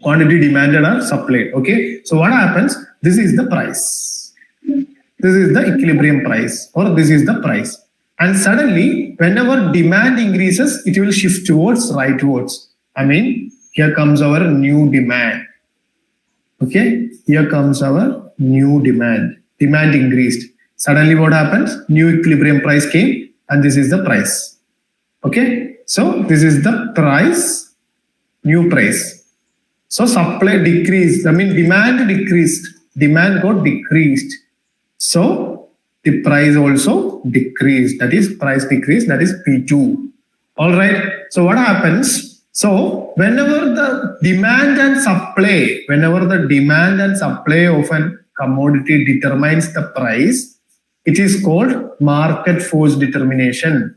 Quantity demanded or supplied. Okay. So what happens? This is the price. This is the equilibrium price, or this is the price. And suddenly, whenever demand increases, it will shift towards rightwards. I mean, here comes our new demand. Okay, here comes our new demand. Demand increased. Suddenly, what happens? New equilibrium price came, and this is the price. Okay, so this is the price, new price. So supply decreased. I mean, demand decreased. Demand got decreased. So the price also decreased. That is price decrease. That is P2. All right. So what happens? So whenever the demand and supply of an commodity determines the price, it is called market force determination.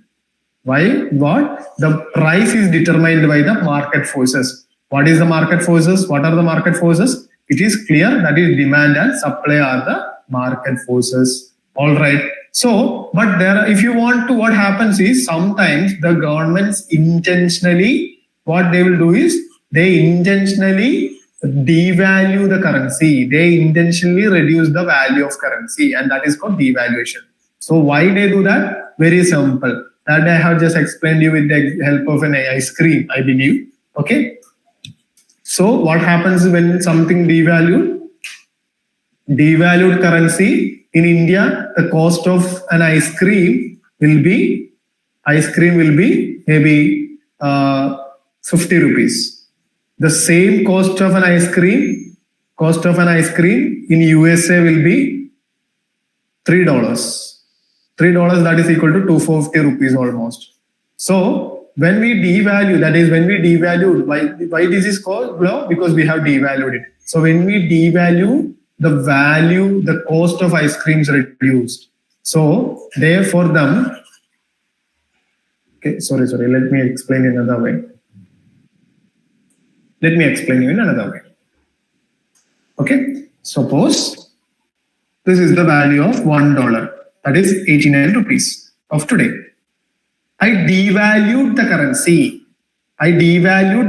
Why? What? The price is determined by the market forces. What is the market forces? What are the market forces? It is clear that is demand and supply are the market forces. All right. So, but if you want to, what happens is sometimes the governments intentionally, what they will do is they intentionally devalue the currency. They intentionally reduce the value of currency, and that is called devaluation. So why they do that? Very simple. That I have just explained you with the help of an ice cream, I believe. Okay. So what happens when something devalued currency? In India, the cost of an ice cream will be maybe 50 rupees. The same cost of an ice cream in USA will be $3. $3, that is equal to 250 rupees almost. So when we devalue, why this is called law? Because we have devalued it. So when we devalue, the cost of ice creams reduced. So therefore them, okay, sorry, let me explain in another way. Okay, suppose this is the value of $1, that is 89 rupees of today. I devalued the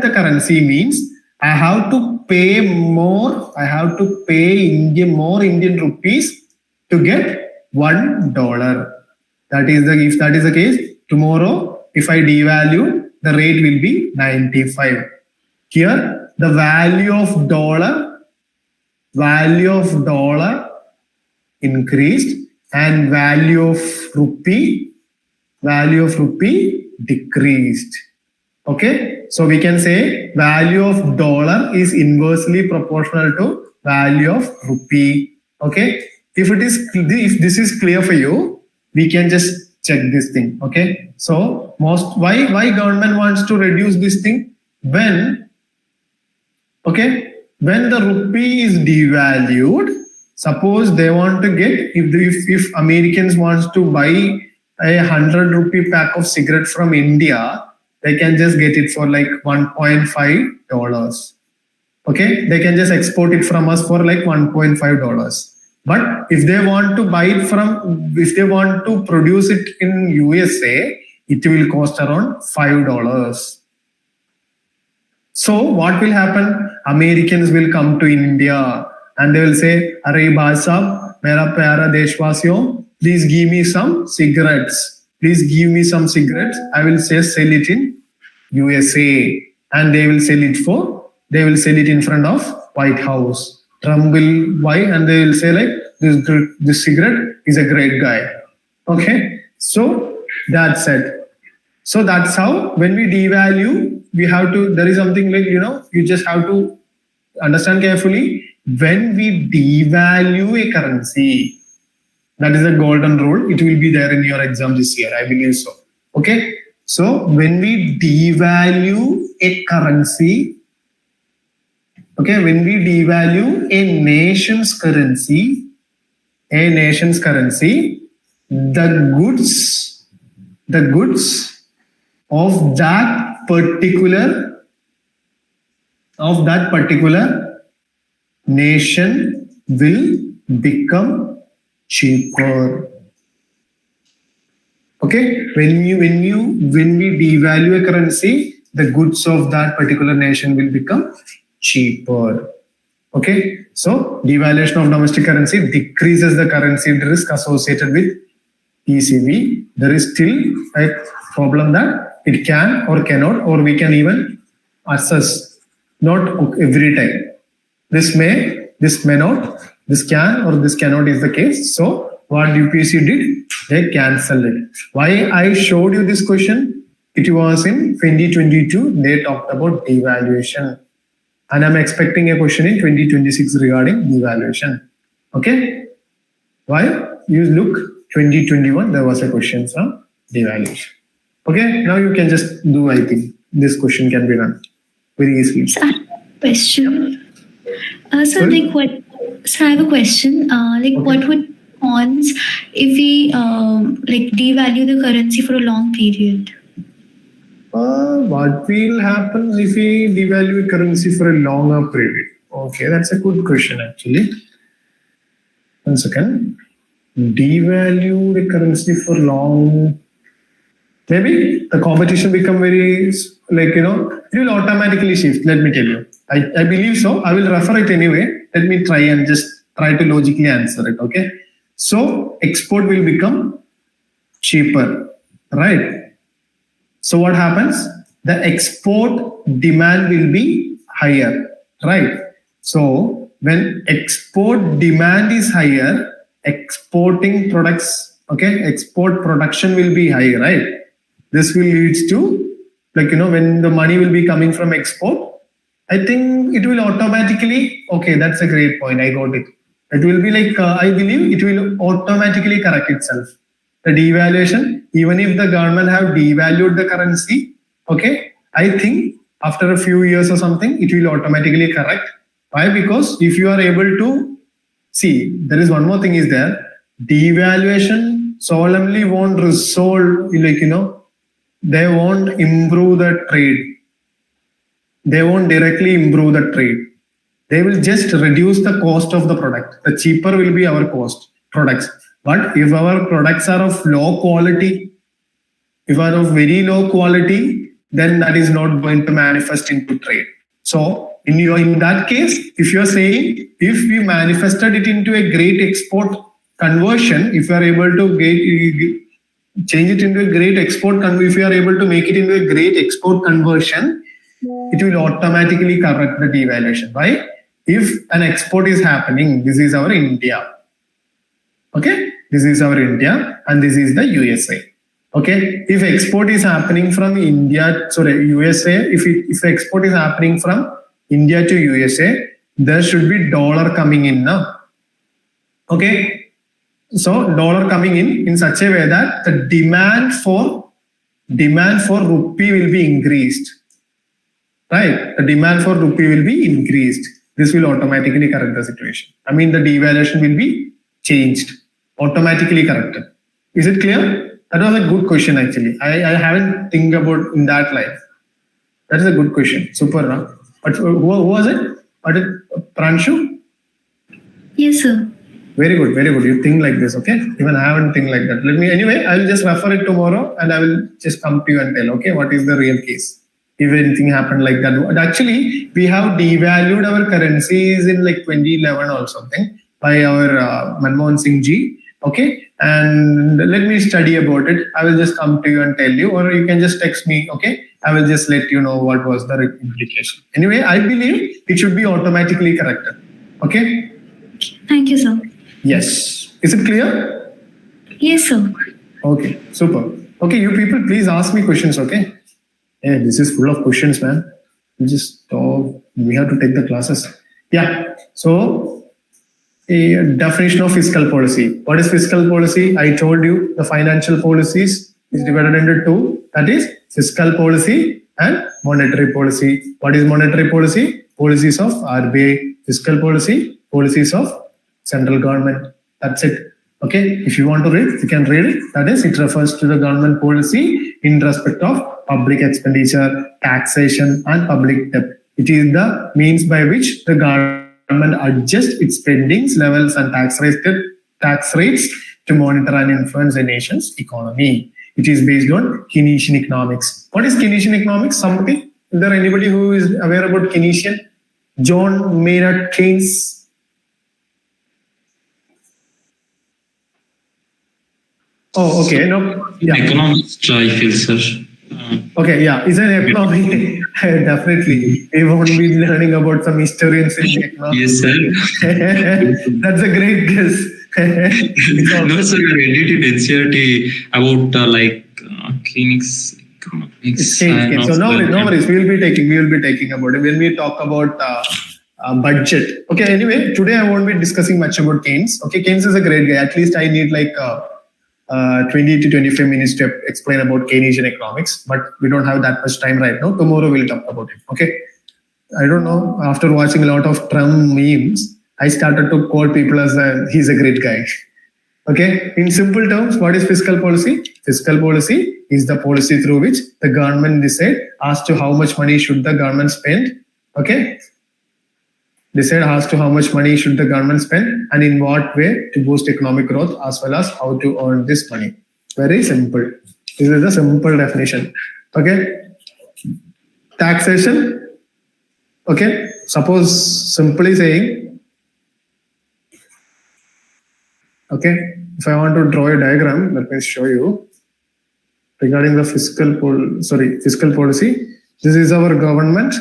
currency means I have to pay more. I have to pay more Indian rupees to get $1. If that is the case, tomorrow if I devalue, the rate will be 95. Here the value of dollar increased and value of rupee decreased. Okay, so we can say value of dollar is inversely proportional to value of rupee. Okay, if this is clear for you, we can just check this thing. Okay, so why government wants to reduce this thing? When the rupee is devalued, suppose they want to get, if Americans wants to buy a 100 rupee pack of cigarette from India, they can just get it for like $1.5. Okay, they can just export it from us for like $1.5. But if they want to produce it in USA, it will cost around $5. So what will happen? Americans will come to India and they will say, "Arey bhai sahab, mera pyara deshwasiyon, please give me some cigarettes. I will say sell it in USA." And they will sell it in front of White House. Trump will buy and they will say like, this cigarette is a great guy. Okay, so that's it. So that's how when we devalue, there is something like, you just have to understand carefully. When we devalue a currency, That is a golden rule. It will be there in your exam this year. I believe so. Okay. So when we devalue a currency, okay, when we devalue a nation's currency, the goods of that particular nation will become cheaper. Okay, when we devalue a currency, the goods of that particular nation will become cheaper. Okay, so devaluation of domestic currency decreases the currency risk associated with ECB. There is still a problem that it can or cannot, or we can even assess, not every time. This may not, this can or this cannot is the case. So what UPSC did, they cancelled it. Why I showed you this question? It was in 2022, they talked about devaluation. And I'm expecting a question in 2026 regarding devaluation. Okay? Why? You look, 2021, there was a question on devaluation. Okay? Now you can just do, I think, this question can be done very easily. So I have a question. So I have a question. What would cons if we devalue the currency for a long period? What will happen if we devalue currency for a longer period? Okay, that's a good question actually. 1 second. Devalue the currency for long. Maybe the competition become very, it will automatically shift. Let me tell you. I believe so. I will refer it anyway. Let me try to logically answer it. Okay. So export will become cheaper, right? So what happens? The export demand will be higher, right? So when export demand is higher, exporting products, okay, export production will be high, right? This will lead to, when the money will be coming from export, I think it will automatically, okay, that's a great point. I got it. It will be I believe it will automatically correct itself. The devaluation, even if the government have devalued the currency, okay, I think after a few years or something, it will automatically correct. Why? Because if you are able to see, there is one more thing is there. Devaluation solemnly won't resolve, they won't improve the trade. They won't directly improve the trade. They will just reduce the cost of the product. The cheaper will be our products. But if our products are of low quality, if are of very low quality, then that is not going to manifest into trade. So in that case, if you're saying, if we manifested it into a great export conversion, if you are able to change it into a great export, if you are able to make it into a great export conversion, it will automatically correct the devaluation. Why? If an export is happening, this is our India. Okay, this is our India and this is the USA. Okay, if export is happening from USA, if export is happening from India to USA, there should be dollar coming in now. Okay, so dollar coming in such a way that the demand for rupee will be increased. Right, the demand for rupee will be increased. This will automatically correct the situation. I mean, the devaluation will be changed, automatically corrected. Is it clear? That was a good question actually. I haven't think about in that light. That is a good question. Super, huh? But who was it? Pranshu? Yes, sir. Very good, very good. You think like this, okay? Even I haven't think like that. Anyway, I will just refer it tomorrow and I will just come to you and tell, okay, what is the real case? If anything happened like that. But actually, we have devalued our currencies in 2011 or something by our Manmohan Singh ji. Okay, and let me study about it. I will just come to you and tell you, or you can just text me. Okay, I will just let you know what was the implication. Anyway, I believe it should be automatically corrected. Okay. Thank you, sir. Yes. Is it clear? Yes, sir. Okay. Super. Okay, you people, please ask me questions. Okay. Hey, this is full of questions, man. We have to take the classes. Yeah. So A definition of fiscal policy. What is fiscal policy? I told you the financial policies is divided into two. That is fiscal policy and monetary policy. What is monetary policy? Policies of RBI. Fiscal policy, policies of central government. That's it. Okay. If you want to read, you can read it. That is, it refers to the government policy in respect of public expenditure, taxation, and public debt. It is the means by which the government adjusts its spendings levels and tax rates to monitor and influence the nation's economy. It is based on Keynesian economics. What is Keynesian economics? Somebody? Is there anybody who is aware about Keynesian? John Maynard Keynes. Oh, okay. No. Yeah. Economist, I feel, sir. Okay, yeah, it's an economy. Definitely. We won't be learning about some historians in economics. Yes, sir. That's a great guess. No, sir, I read it in NCERT about Keynes economics. So no worries. We will be taking about it when we talk about budget. Okay, anyway, today I won't be discussing much about Keynes. Okay, Keynes is a great guy. At least I need 20 to 25 minutes to explain about Keynesian economics, but we don't have that much time right now. Tomorrow we'll talk about it. Okay. I don't know. After watching a lot of Trump memes, I started to quote people as he's a great guy. Okay. In simple terms, what is fiscal policy? Fiscal policy is the policy through which the government decide as to how much money should the government spend. Okay. Decide as to how much money should the government spend and in what way to boost economic growth as well as how to earn this money. Very simple. This is a simple definition. Okay. Taxation. Okay. Suppose simply saying, okay, if I want to draw a diagram, let me show you regarding the fiscal policy. This is our government.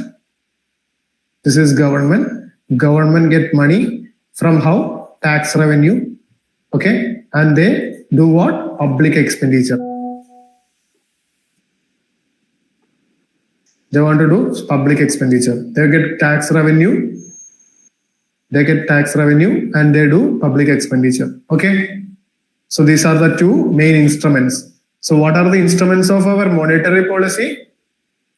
This is government. Government get money from how? Tax revenue. Okay. And they do what? Public expenditure. They want to do public expenditure. They get tax revenue. And they do public expenditure. Okay. So these are the two main instruments. So what are the instruments of our monetary policy?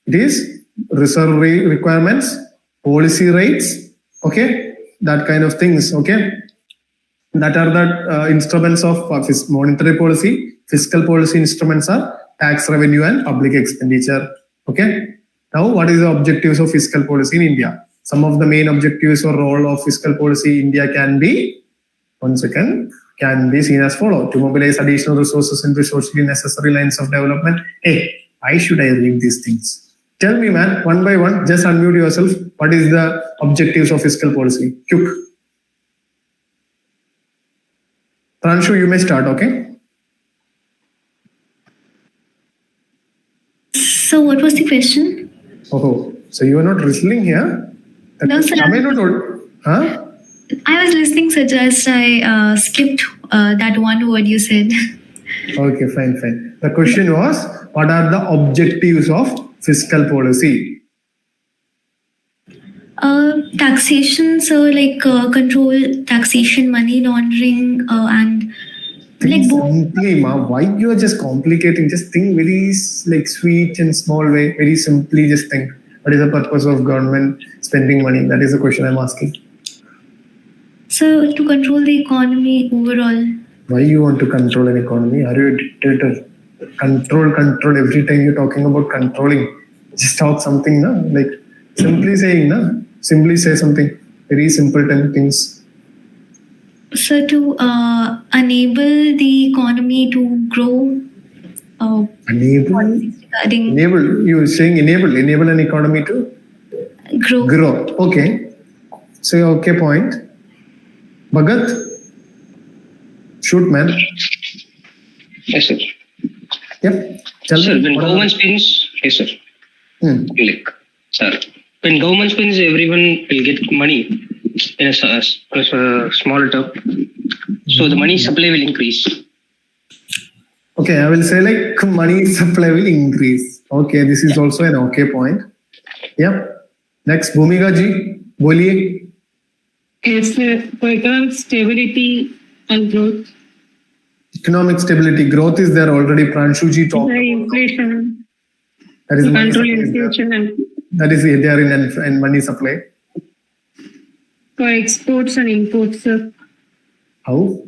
It is reserve requirements, policy rates, okay, that kind of things. Okay, that are the instruments of monetary policy. Fiscal policy instruments are tax revenue and public expenditure. Okay, now what is the objectives of fiscal policy in India? Some of the main objectives or role of fiscal policy in India can be seen as follow: to mobilize additional resources into socially necessary lines of development. Hey, why should I read these things? Tell me, man, one by one, just unmute yourself. What is the objectives of fiscal policy? Quick. Pranshu, you may start, okay? So what was the question? Oh, so you are not listening here? No, sir. Am I not told? Huh? I was listening, sir, just I skipped that one word you said. Okay, fine. The question was, what are the objectives of fiscal policy? Taxation, so control taxation, money laundering, and simply, ma, why you are just complicating? Just think very sweet and small way. Very simply, just think. What is the purpose of government spending money? That is the question I'm asking. So to control the economy overall. Why you want to control an economy? Are you a dictator? Control. Every time you're talking about controlling, just talk something, na? Like simply saying, na? Simply say something. Very simple things. So to enable the economy to grow. Enable. You are saying enable an economy to grow. Okay. So okay point. Bhagat, shoot, man. Yes, sir. Yep. Sir, when government spends, yes, sir. When government spends, everyone will get money in a small term. So the money supply will increase. Okay, I will say money supply will increase. Okay, this is also an okay point. Yep. Next, Bhumika ji, boliye. Yes, for economic stability and growth. Economic stability, growth is there already. Pranshuji talked The about. inflation. That is money Control supply is there. inflation and That is there in money supply. for exports and imports. How?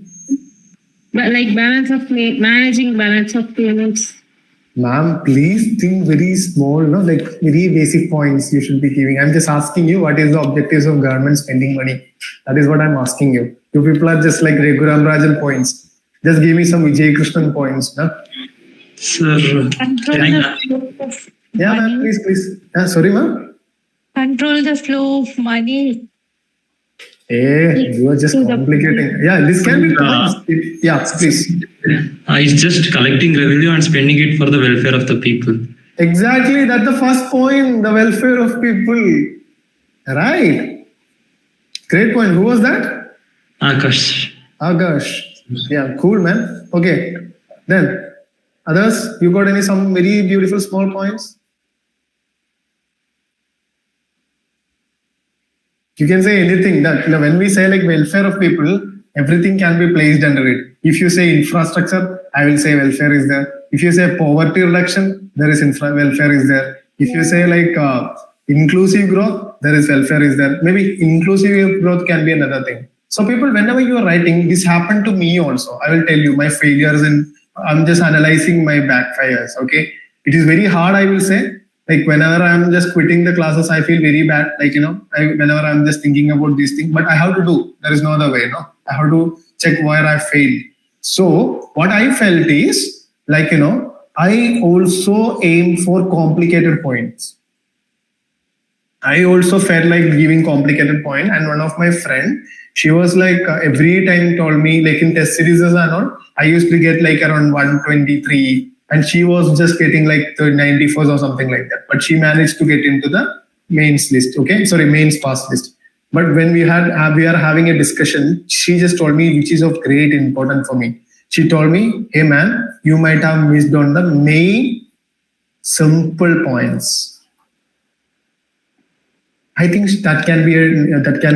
But like managing balance of payments. Ma'am, please think very small, no, like very basic points you should be giving. I'm just asking you what is the objectives of government spending money. That is what I'm asking you. You people are just like Raghuram Rajan points. Just give me some Vijay Krishnan points. No? Sir, Control can I- the flow of Yeah, ma'am, money. please. Sorry, ma'am. Control the flow of money. Hey, you are just complicating. Yeah, this can be points. Yeah, please. it's just collecting revenue and spending it for the welfare of the people. Exactly, that's the first point, the welfare of people. Right. Great point. Who was that? Akash. Agash. Yeah, cool, man. Okay. Then, others, you got some very beautiful small points? You can say anything that when we say like welfare of people, everything can be placed under it. If you say infrastructure, I will say welfare is there. If you say poverty reduction, there is welfare is there. If you say like inclusive growth, there is welfare is there. Maybe inclusive growth can be another thing. So people, whenever you are writing, this happened to me also. I will tell you my failures and I'm just analyzing my backfires. Okay. It is very hard, I will say. Like whenever I'm just quitting the classes, I feel very bad. Like, whenever I'm just thinking about this thing, but I have to do. There is no other way, no? I have to check where I failed. So what I felt is like, I also aim for complicated points. I also felt like giving complicated point. And one of my friend, she was like, every time told me like in test series and all, I used to get like around 123. And she was just getting like the 94s or something like that. But she managed to get into the mains list. Okay, sorry, mains pass list. But when we are having a discussion, she just told me, which is of great importance for me. She told me, hey man, you might have missed on the main simple points. I think that can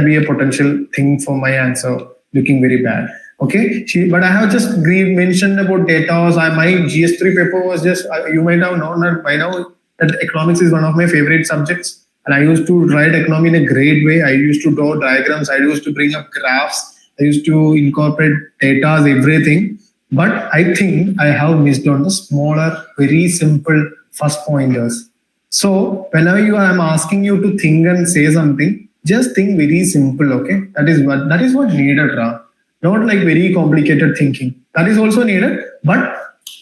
be a potential thing for my answer looking very bad. Okay, but I have just mentioned about data. My GS3 paper was just, you might have known that by now that economics is one of my favorite subjects. And I used to write economy in a great way. I used to draw diagrams. I used to bring up graphs. I used to incorporate data, everything. But I think I have missed on the smaller, very simple first pointers. So whenever I'm asking you to think and say something, just think very simple. Okay, that is what needed, Ra. Not like very complicated thinking. That is also needed, but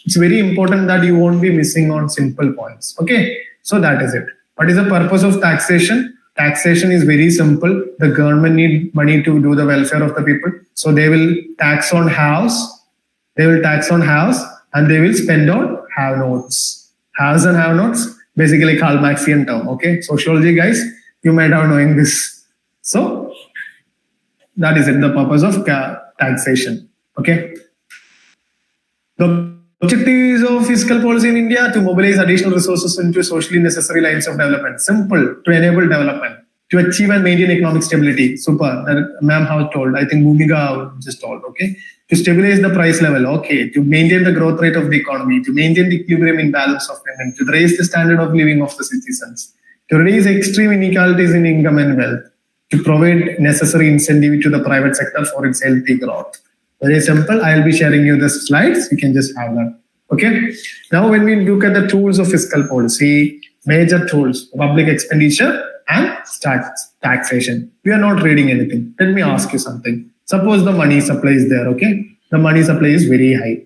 it's very important that you won't be missing on simple points. Okay, so that is it. What is the purpose of taxation? Taxation is very simple. The government need money to do the welfare of the people. So they will tax on haves. They will tax on haves and they will spend on have-nots. Haves and have-nots, basically Karl Marxian term. Okay, sociology guys, you might have knowing this. So that is it, the purpose of taxation. Okay. The objectives of fiscal policy in India to mobilize additional resources into socially necessary lines of development. Simple, to enable development, to achieve and maintain economic stability. Super. That ma'am has told. I think Bhumika just told. Okay. To stabilize the price level. Okay. To maintain the growth rate of the economy. To maintain the equilibrium in balance of payment. To raise the standard of living of the citizens. To reduce extreme inequalities in income and wealth. To provide necessary incentive to the private sector for its healthy growth. Very simple. I'll be sharing you the slides. You can just have that. Okay. Now, when we look at the tools of fiscal policy, major tools, public expenditure and taxation. We are not reading anything. Let me ask you something. Suppose the money supply is there. Okay. The money supply is very high.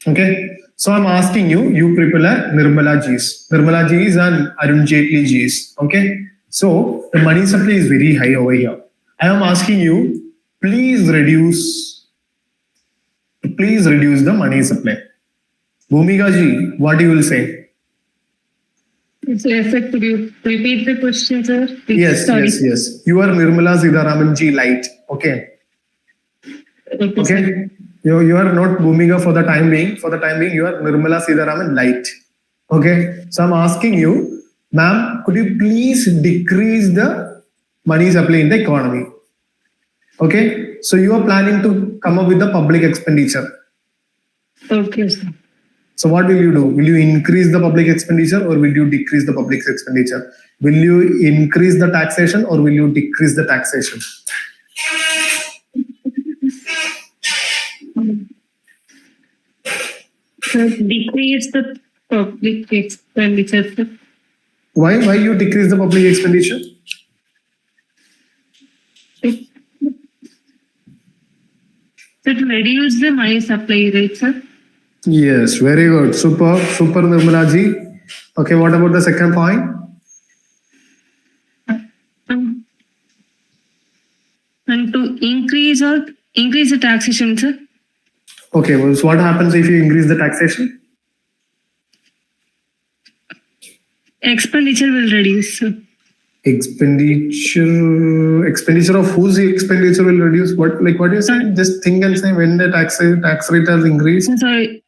Okay. So I'm asking you, you people are Nirmala G's. Nirmala G's and Arun Jaitley G's. Okay. So the money supply is very high over here. I am asking you, please reduce the money supply. Bhumika ji, what you will say? Sir, could you repeat the question, sir? Yes. You are Nirmala Sitharaman ji light. Okay. Okay. You are not Bhumika for the time being. For the time being, you are Nirmala Sitharaman light. Okay. So I'm asking you, ma'am, could you please decrease the money supply in the economy? Okay, so you are planning to come up with the public expenditure. Okay, sir. So what will you do? Will you increase the public expenditure or will you decrease the public expenditure? Will you increase the taxation or will you decrease the taxation? Sir, decrease the public expenditure, sir. Why you decrease the public expenditure? It reduce the money supply, right, sir? Yes, very good. Super Nirmala ji. Okay, what about the second point? And to increase the taxation, sir. Okay, well, so what happens if you increase the taxation? Expenditure will reduce, sir. Expenditure of whose expenditure will reduce? What do you say? Just think and say when the tax rate has increased. Sorry.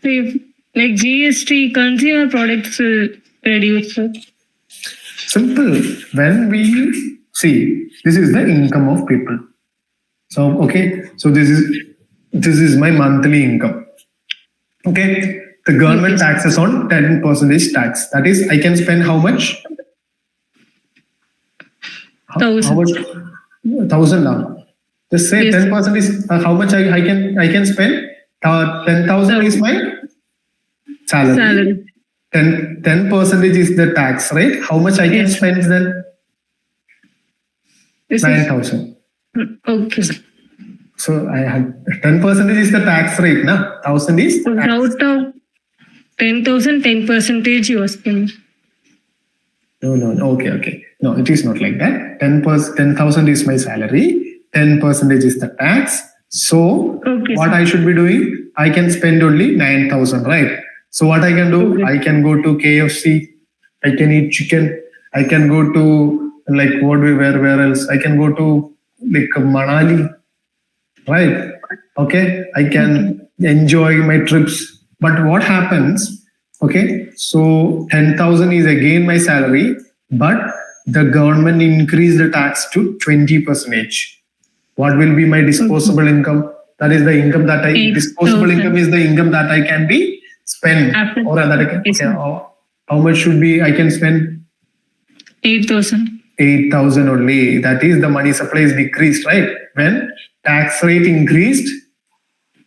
If, like GST, consumer products will reduce, sir. Simple. When we see, this is the income of people. So okay, so this is my monthly income. Okay, the government taxes on 10% tax. That is, I can spend how much? 1,000. 1,000 now. Just say 10% is how much I can spend. 10,000 is my salary. 10% is the tax rate. How much I can spend then? 9,000. Okay. So I had 10% is the tax rate, na? 1,000 is tax. Out of 10,000, 10% you are spending. No. Okay. No, it is not like that. 10,000 is my salary. 10% is the tax. So what I should be doing? I can spend only 9,000, right? So what I can do? I can go to KFC. I can eat chicken. I can go to where else? I can go to Manali, right? Okay, I can enjoy my trips. But what happens? Okay, so 10,000 is again my salary, but the government increased the tax to 20%. What will be my disposable income? That is the income that disposable income is the income that I can be spend or that I can. How much should be I can spend? 8,000. 8,000 only. That is the money supply is decreased, right? When tax rate increased,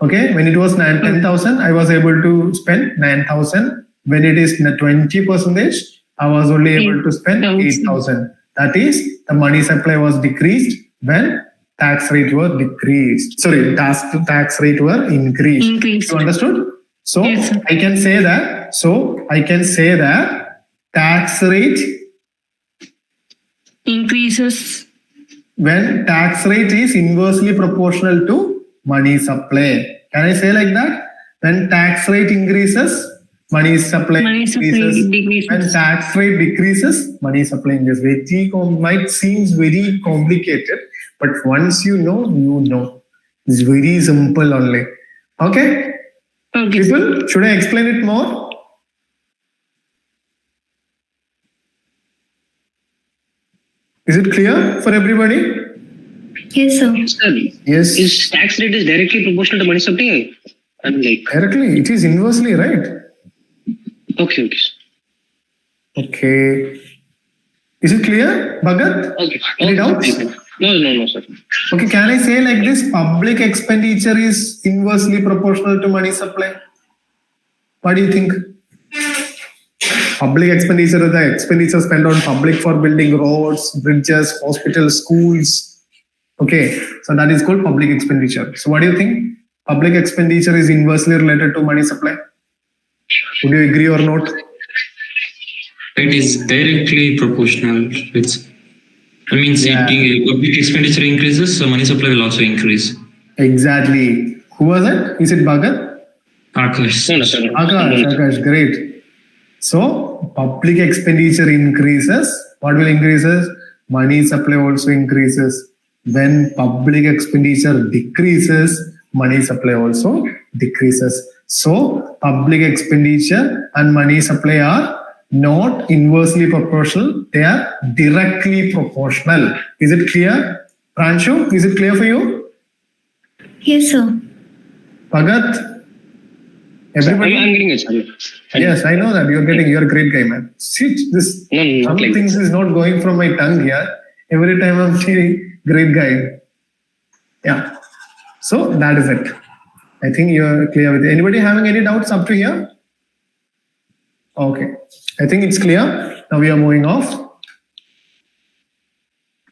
okay, when it was 10,000, I was able to spend 9,000. When it is 20%, I was only able to spend 8,000. That is the money supply was decreased when tax rate were decreased. Sorry, tax rate were increased. You understood? So I can say that. Tax rate increases when tax rate is inversely proportional to money supply. Can I say like that? When tax rate increases, money supply decreases. When tax rate decreases, money supply increases. Might seems very complicated, but once you know. It's very simple only. Okay? People, should I explain it more? Is it clear for everybody? Yes, sir. Yes. Is tax rate is directly proportional to money supply? Directly, it is inversely, right? Okay. Okay. Is it clear, Bhagat? Okay. Any doubts? No, sir. Okay, can I say like this? Public expenditure is inversely proportional to money supply. What do you think? Public expenditure is the expenditure spent on public for building roads, bridges, hospitals, schools. Okay, so that is called public expenditure. So what do you think? Public expenditure is inversely related to money supply. Would you agree or not? It is directly proportional. Public expenditure increases, so money supply will also increase. Exactly. Who was it? Is it Bhagat? Akash. Akash, great. So public expenditure increases. What will increases? Money supply also increases. When public expenditure decreases, money supply also decreases. So public expenditure and money supply are not inversely proportional, they are directly proportional. Is it clear? Pranshu, is it clear for you? Yes, sir. Bhagat? Everybody? I'm getting it, sir. Yes, I know that. You're a great guy, man. See, this No, not some like things this. is not going from my tongue here. Every time I'm saying great guy. Yeah. So that is it. I think you're clear with it. Anybody having any doubts up to here? Okay. I think it's clear. Now we are moving off.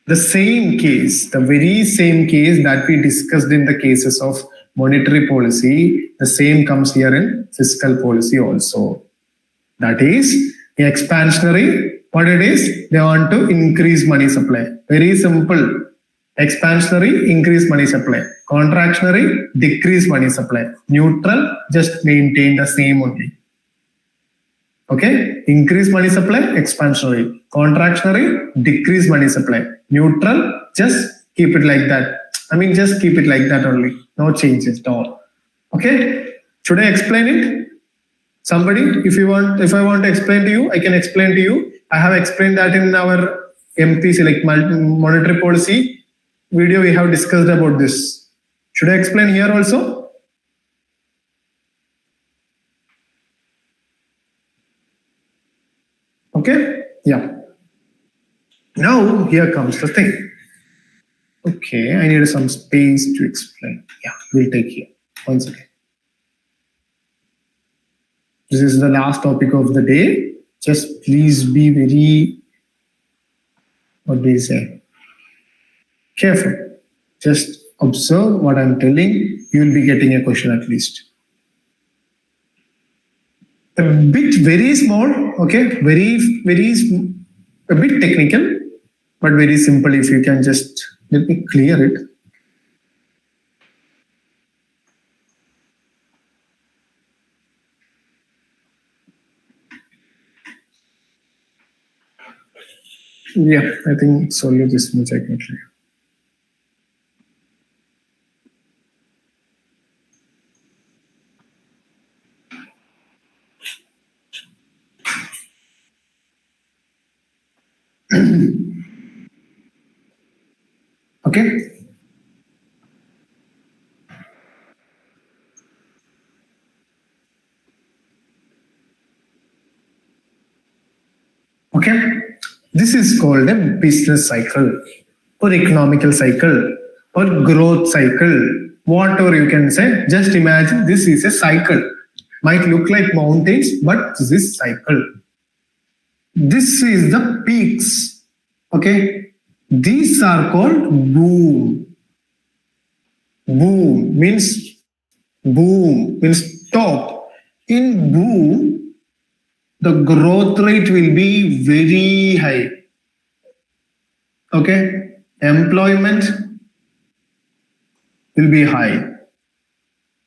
The same case, the very same case that we discussed in the cases of monetary policy, the same comes here in fiscal policy also. That is expansionary. What it is? They want to increase money supply. Very simple. Expansionary, increase money supply. Contractionary, decrease money supply. Neutral, just maintain the same only. Okay? Increase money supply, expansionary. Contractionary, decrease money supply. Neutral, just keep it like that. Just keep it like that only. No changes at all. Okay? Should I explain it? Somebody, if I want to explain to you, I can explain to you. I have explained that in our MPC, like monetary policy video, we have discussed about this. Should I explain here also? Okay? Yeah. Now, here comes the thing. Okay, I need some space to explain. Yeah, we'll take here. One second. This is the last topic of the day. Just please be very, what do you say? Careful. Just observe what I'm telling. You will be getting a question at least. A bit very small, okay? A bit technical, but very simple. If you can just let me clear it. Yeah, I think it's only this much I can clear. Okay. Okay. This is called a business cycle or economical cycle or growth cycle. Whatever you can say. Just imagine this is a cycle. Might look like mountains, but this is cycle. This is the peaks. Okay. These are called boom. Boom means top. In boom, the growth rate will be very high. Okay. Employment will be high.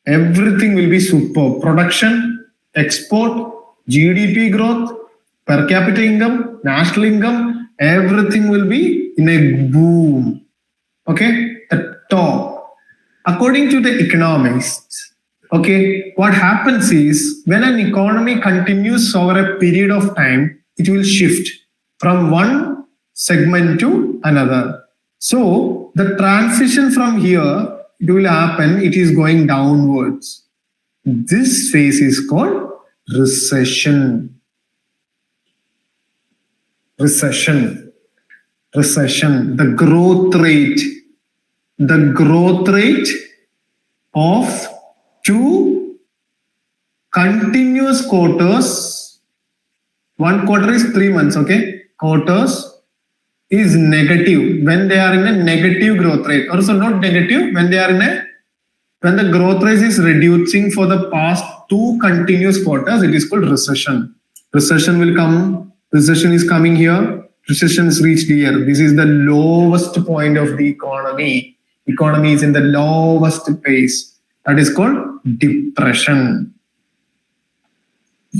Everything will be super. Production, export, GDP growth, per capita income, national income, everything will be in a boom. Okay. The top. According to the economists, okay, what happens is when an economy continues over a period of time, it will shift from one segment to another. So the transition from here, it will happen, it is going downwards. This phase is called recession. Recession. The growth rate of two continuous quarters. One quarter is 3 months, okay? Quarters is negative when they are in a negative growth rate. Also not negative when they are when the growth rate is reducing for the past two continuous quarters, it is called recession. Recession will come. Recession is coming here. Recession is reached here. This is the lowest point of the economy. Economy is in the lowest phase. That is called depression.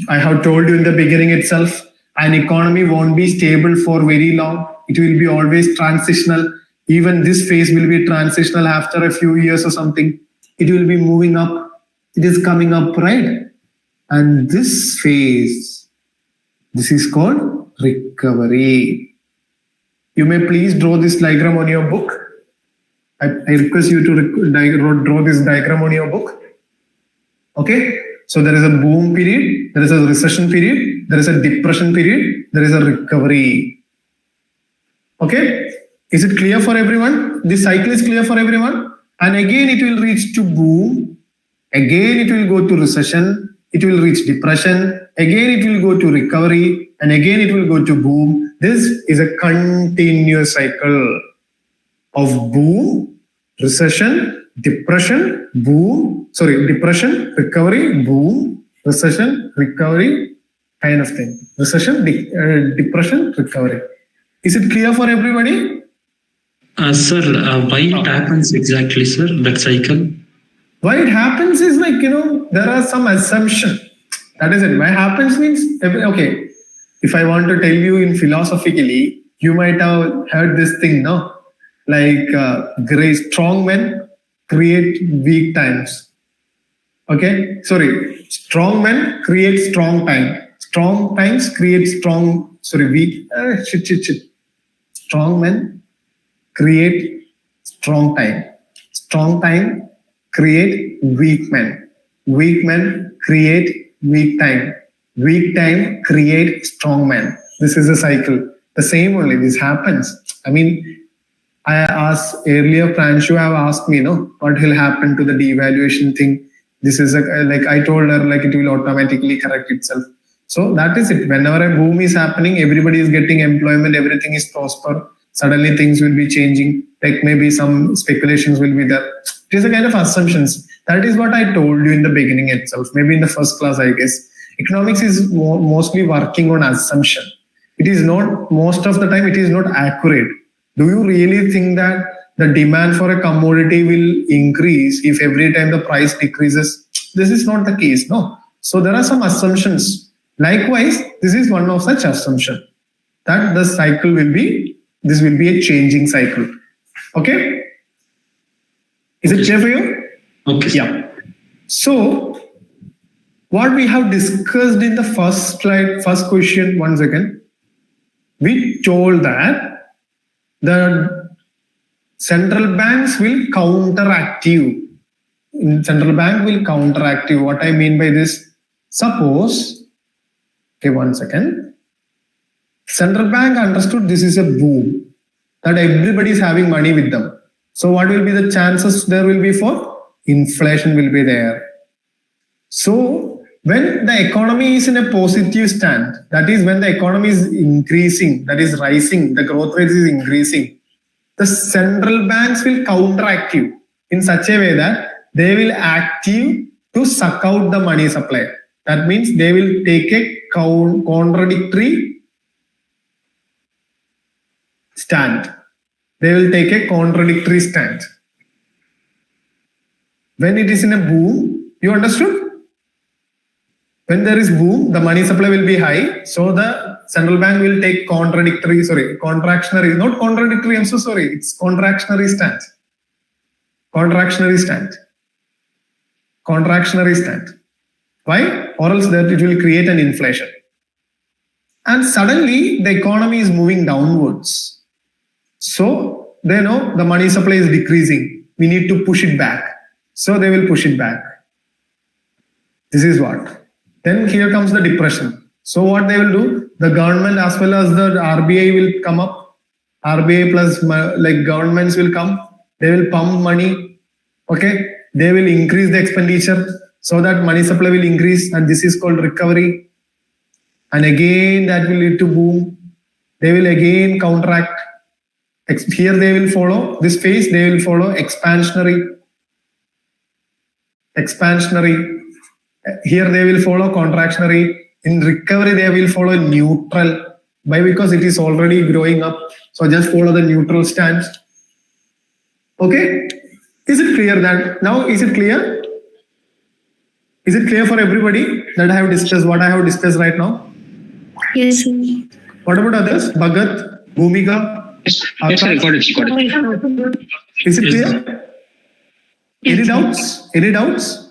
I have told you in the beginning itself, an economy won't be stable for very long. It will be always transitional. Even this phase will be transitional after a few years or something. It will be moving up. It is coming up, right? And this phase This is called recovery. You may please draw this diagram on your book. I request you to draw this diagram on your book. Okay. So there is a boom period, there is a recession period, there is a depression period, there is a recovery. Okay. Is it clear for everyone? This cycle is clear for everyone. And again it will reach to boom. Again it will go to recession. It will reach depression. Again it will go to recovery. And again it will go to boom. This is a continuous cycle of boom, recession, depression, boom, depression, recovery, boom, recession, recovery, kind of thing. Recession, depression, recovery. Is it clear for everybody? Sir, why it happens exactly, sir, that cycle? Why it happens is like, there are some assumptions. That is it. Why happens means, okay, if I want to tell you in philosophically, you might have heard this thing, no? Like strong men create weak times. Okay, strong men create strong time. Strong times create weak. Strong men create strong time. Strong time create weak men. Weak men create weak time. Weak time create strong men. This is a cycle. The same only. This happens. I mean, I asked earlier, Pranshu have asked me, what will happen to the devaluation thing? This is like I told her, like it will automatically correct itself. So that is it. Whenever a boom is happening, everybody is getting employment, everything is prosper. Suddenly things will be changing. Like maybe some speculations will be there. It is a kind of assumptions. That is what I told you in the beginning itself. Maybe in the first class, I guess. Economics is mostly working on assumption. It is not, most of the time, it is not accurate. Do you really think that the demand for a commodity will increase if every time the price decreases? This is not the case, no. So there are some assumptions. Likewise, this is one of such assumptions that the cycle will be, this will be a changing cycle. Okay? Is it clear for you? Okay. Yeah. So what we have discussed in the first slide, first question, 1 second, we told that the central banks will counteractive. Central bank will counteractive. What I mean by this, suppose, okay, 1 second. Central bank understood this is a boom, that everybody is having money with them. So what will be the chances there will be for? Inflation will be there. So when the economy is in a positive stand, that is when the economy is increasing, that is rising, the growth rate is increasing, the central banks will counteractive in such a way that they will active to suck out the money supply. That means they will take a contradictory stand. They will take a contradictory stand. When it is in a boom, you understood? When there is boom, the money supply will be high. So the central bank will take contractionary, not contradictory, I'm so sorry. It's contractionary stance. Contractionary stand. Contractionary stand. Why? Or else that it will create an inflation. And suddenly the economy is moving downwards. So they know the money supply is decreasing. We need to push it back. So they will push it back. This is what. Then here comes the depression. So what they will do, the government as well as the RBI will come up. RBI plus like governments will come. They will pump money. Okay. They will increase the expenditure so that money supply will increase. And this is called recovery. And again, that will lead to boom. They will again counteract. Here they will follow this phase. They will follow expansionary. Here they will follow contractionary. In recovery, they will follow neutral. Why? Because it is already growing up. So just follow the neutral stance. Okay? Is it clear that now? Is it clear? Is it clear for everybody that I have discussed what I have discussed right now? Yes, sir. What about others? Bhagat, Bhumika? Yes, sir, got it. Is it clear? Any doubts? Any doubts?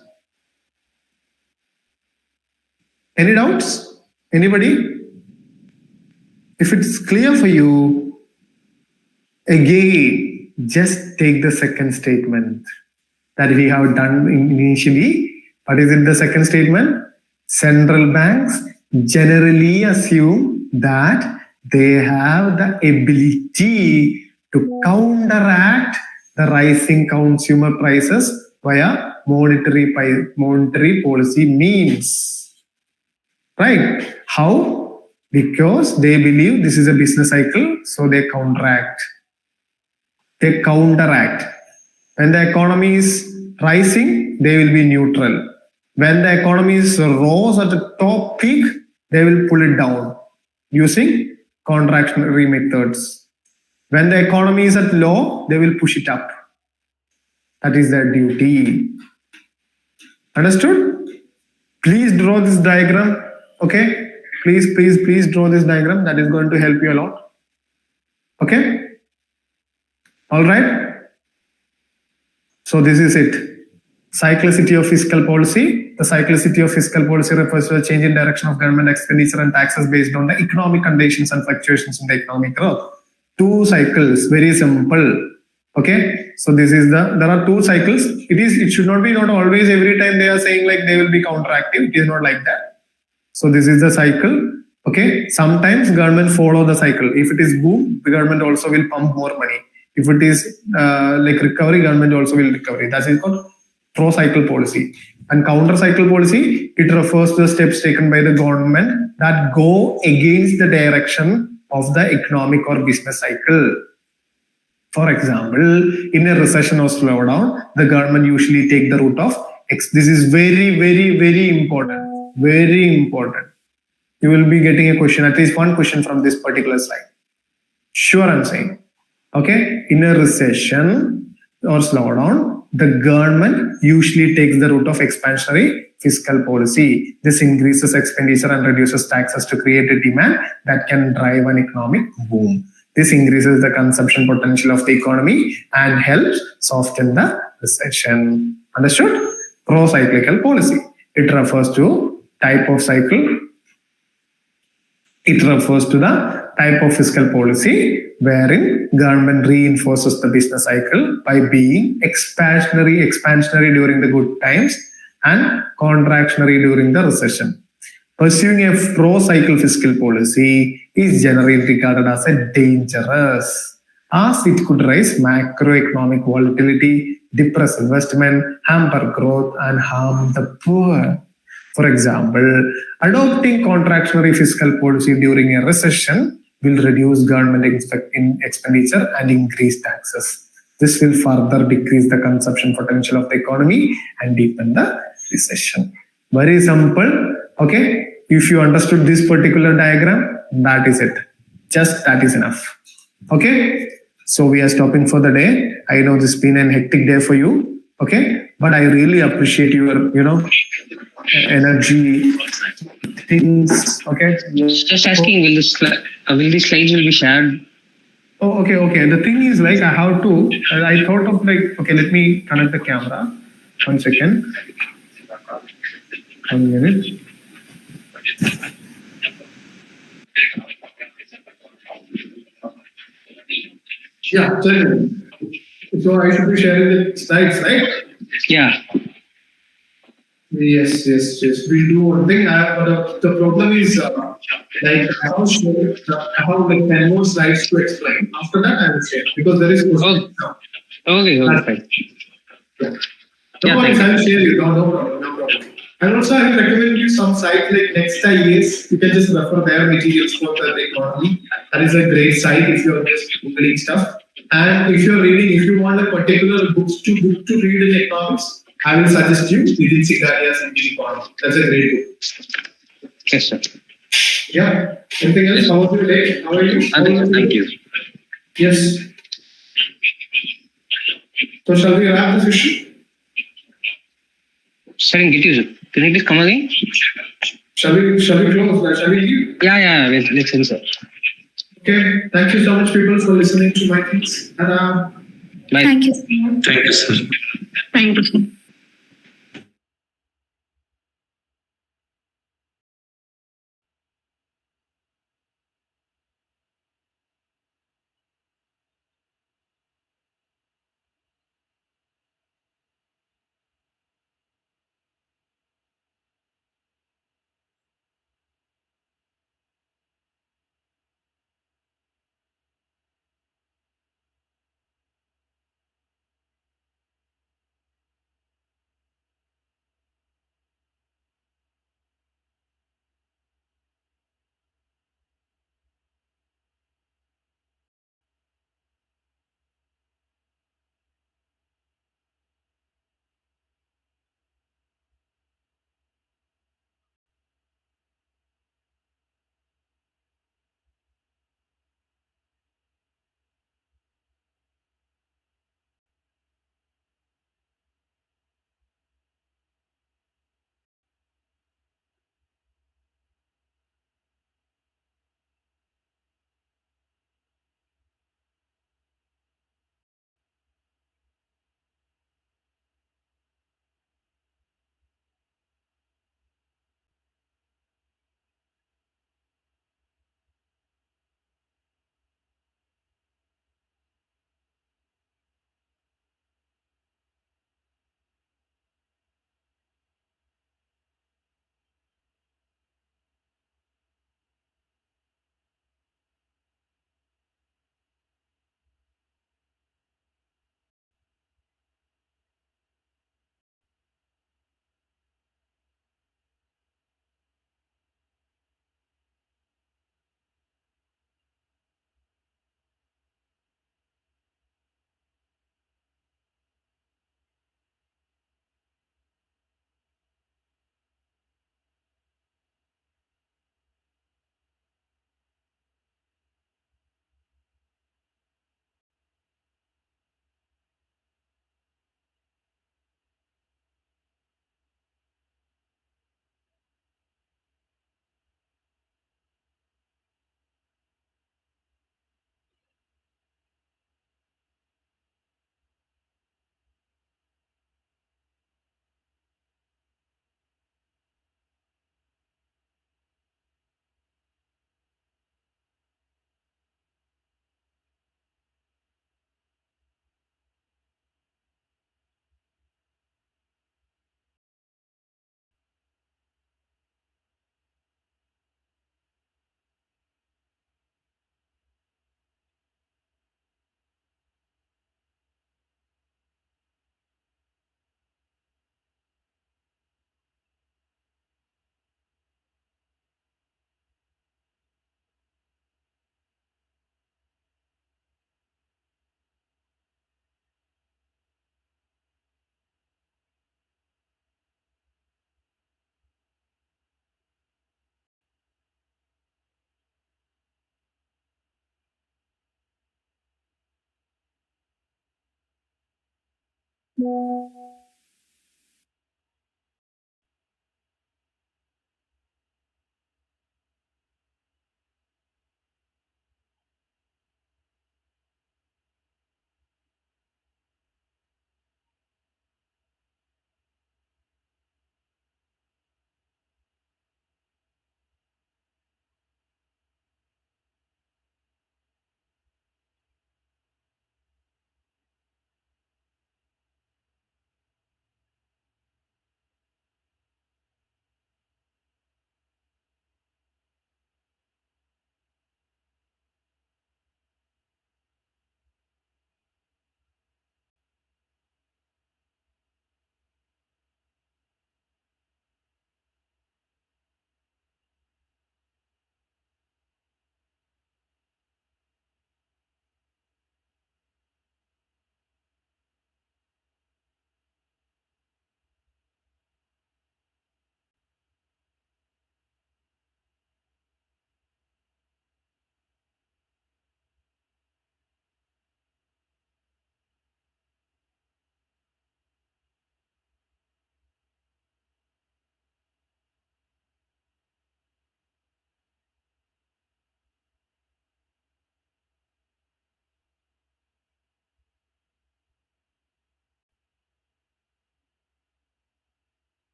Any doubts? Anybody? If it's clear for you, again, just take the second statement that we have done initially. What is it, the second statement? Central banks generally assume that they have the ability to counteract the rising consumer prices via monetary policy means. Right? How? Because they believe this is a business cycle, so they counteract. They counteract. When the economy is rising, they will be neutral. When the economy is rose at the top peak, they will pull it down using contractionary methods. When the economy is at low, they will push it up. That is their duty. Understood? Please draw this diagram. Okay? Please draw this diagram. That is going to help you a lot. Okay? All right? So this is it. Cyclicity of fiscal policy. The cyclicity of fiscal policy refers to a change in direction of government expenditure and taxes based on the economic conditions and fluctuations in the economic growth. 2 cycles, very simple. Okay, so this is there are 2 cycles. It should not be not always every time they are saying like they will be counteractive. It is not like that. So this is the cycle. Okay, sometimes government follow the cycle. If it is boom, the government also will pump more money. If it is like recovery, government also will recover. That is called pro-cycle policy. And counter-cycle policy, it refers to the steps taken by the government that go against the direction of the economic or business cycle. For example, in a recession or slowdown, the government usually take the route of X. This is very important. Very important. You will be getting a question, at least one question from this particular slide. Sure, I'm saying. Okay, in a recession or slowdown, the government usually takes the route of expansionary fiscal policy. This increases expenditure and reduces taxes to create a demand that can drive an economic boom. This increases the consumption potential of the economy and helps soften the recession. Understood? Pro-cyclical policy. It refers to type of cycle. It refers to the type of fiscal policy wherein government reinforces the business cycle by being expansionary during the good times and contractionary during the recession. Pursuing a pro-cycle fiscal policy is generally regarded as a dangerous, as it could raise macroeconomic volatility, depress investment, hamper growth, and harm the poor. For example, adopting contractionary fiscal policy during a recession will reduce government expenditure and increase taxes. This will further decrease the consumption potential of the economy and deepen the recession. Very simple. Okay. If you understood this particular diagram, that is it. Just that is enough. Okay. So we are stopping for the day. I know this has been a hectic day for you. Okay. But I really appreciate your, energy things. Okay. Just asking, will these slides will be shared? Oh, okay. The thing is like I have to. I thought of like okay. Let me connect the camera. 1 second. 1 minute. Yeah. So I should be sharing the slides, right? Yeah. Yes. We'll do one thing. But the problem is like I have like 10 more slides to explain. After that, I will share because there is question now. Okay. Fine. No worries, I will share you. No problem. And also, I will recommend you some site like Next IAS. You can just refer their materials for the economy. That is a great site if you're just Googling stuff. And if you're reading, if you want a particular book to read in economics, I will suggest you Vijay Sigaria's Economy. That's a great book. Yes, sir. Yeah. Anything else? How was your day? How are you? Thank you. Yes. So shall we wrap this issue? Sir, get you, sir. Can you please come again? Shall we close? Shall we leave? Yeah. Let's end, sir. Okay. Thank you so much, people, for listening to my things. And Bye. Thank you so much. Thank you, sir. Thank you.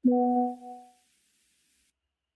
you.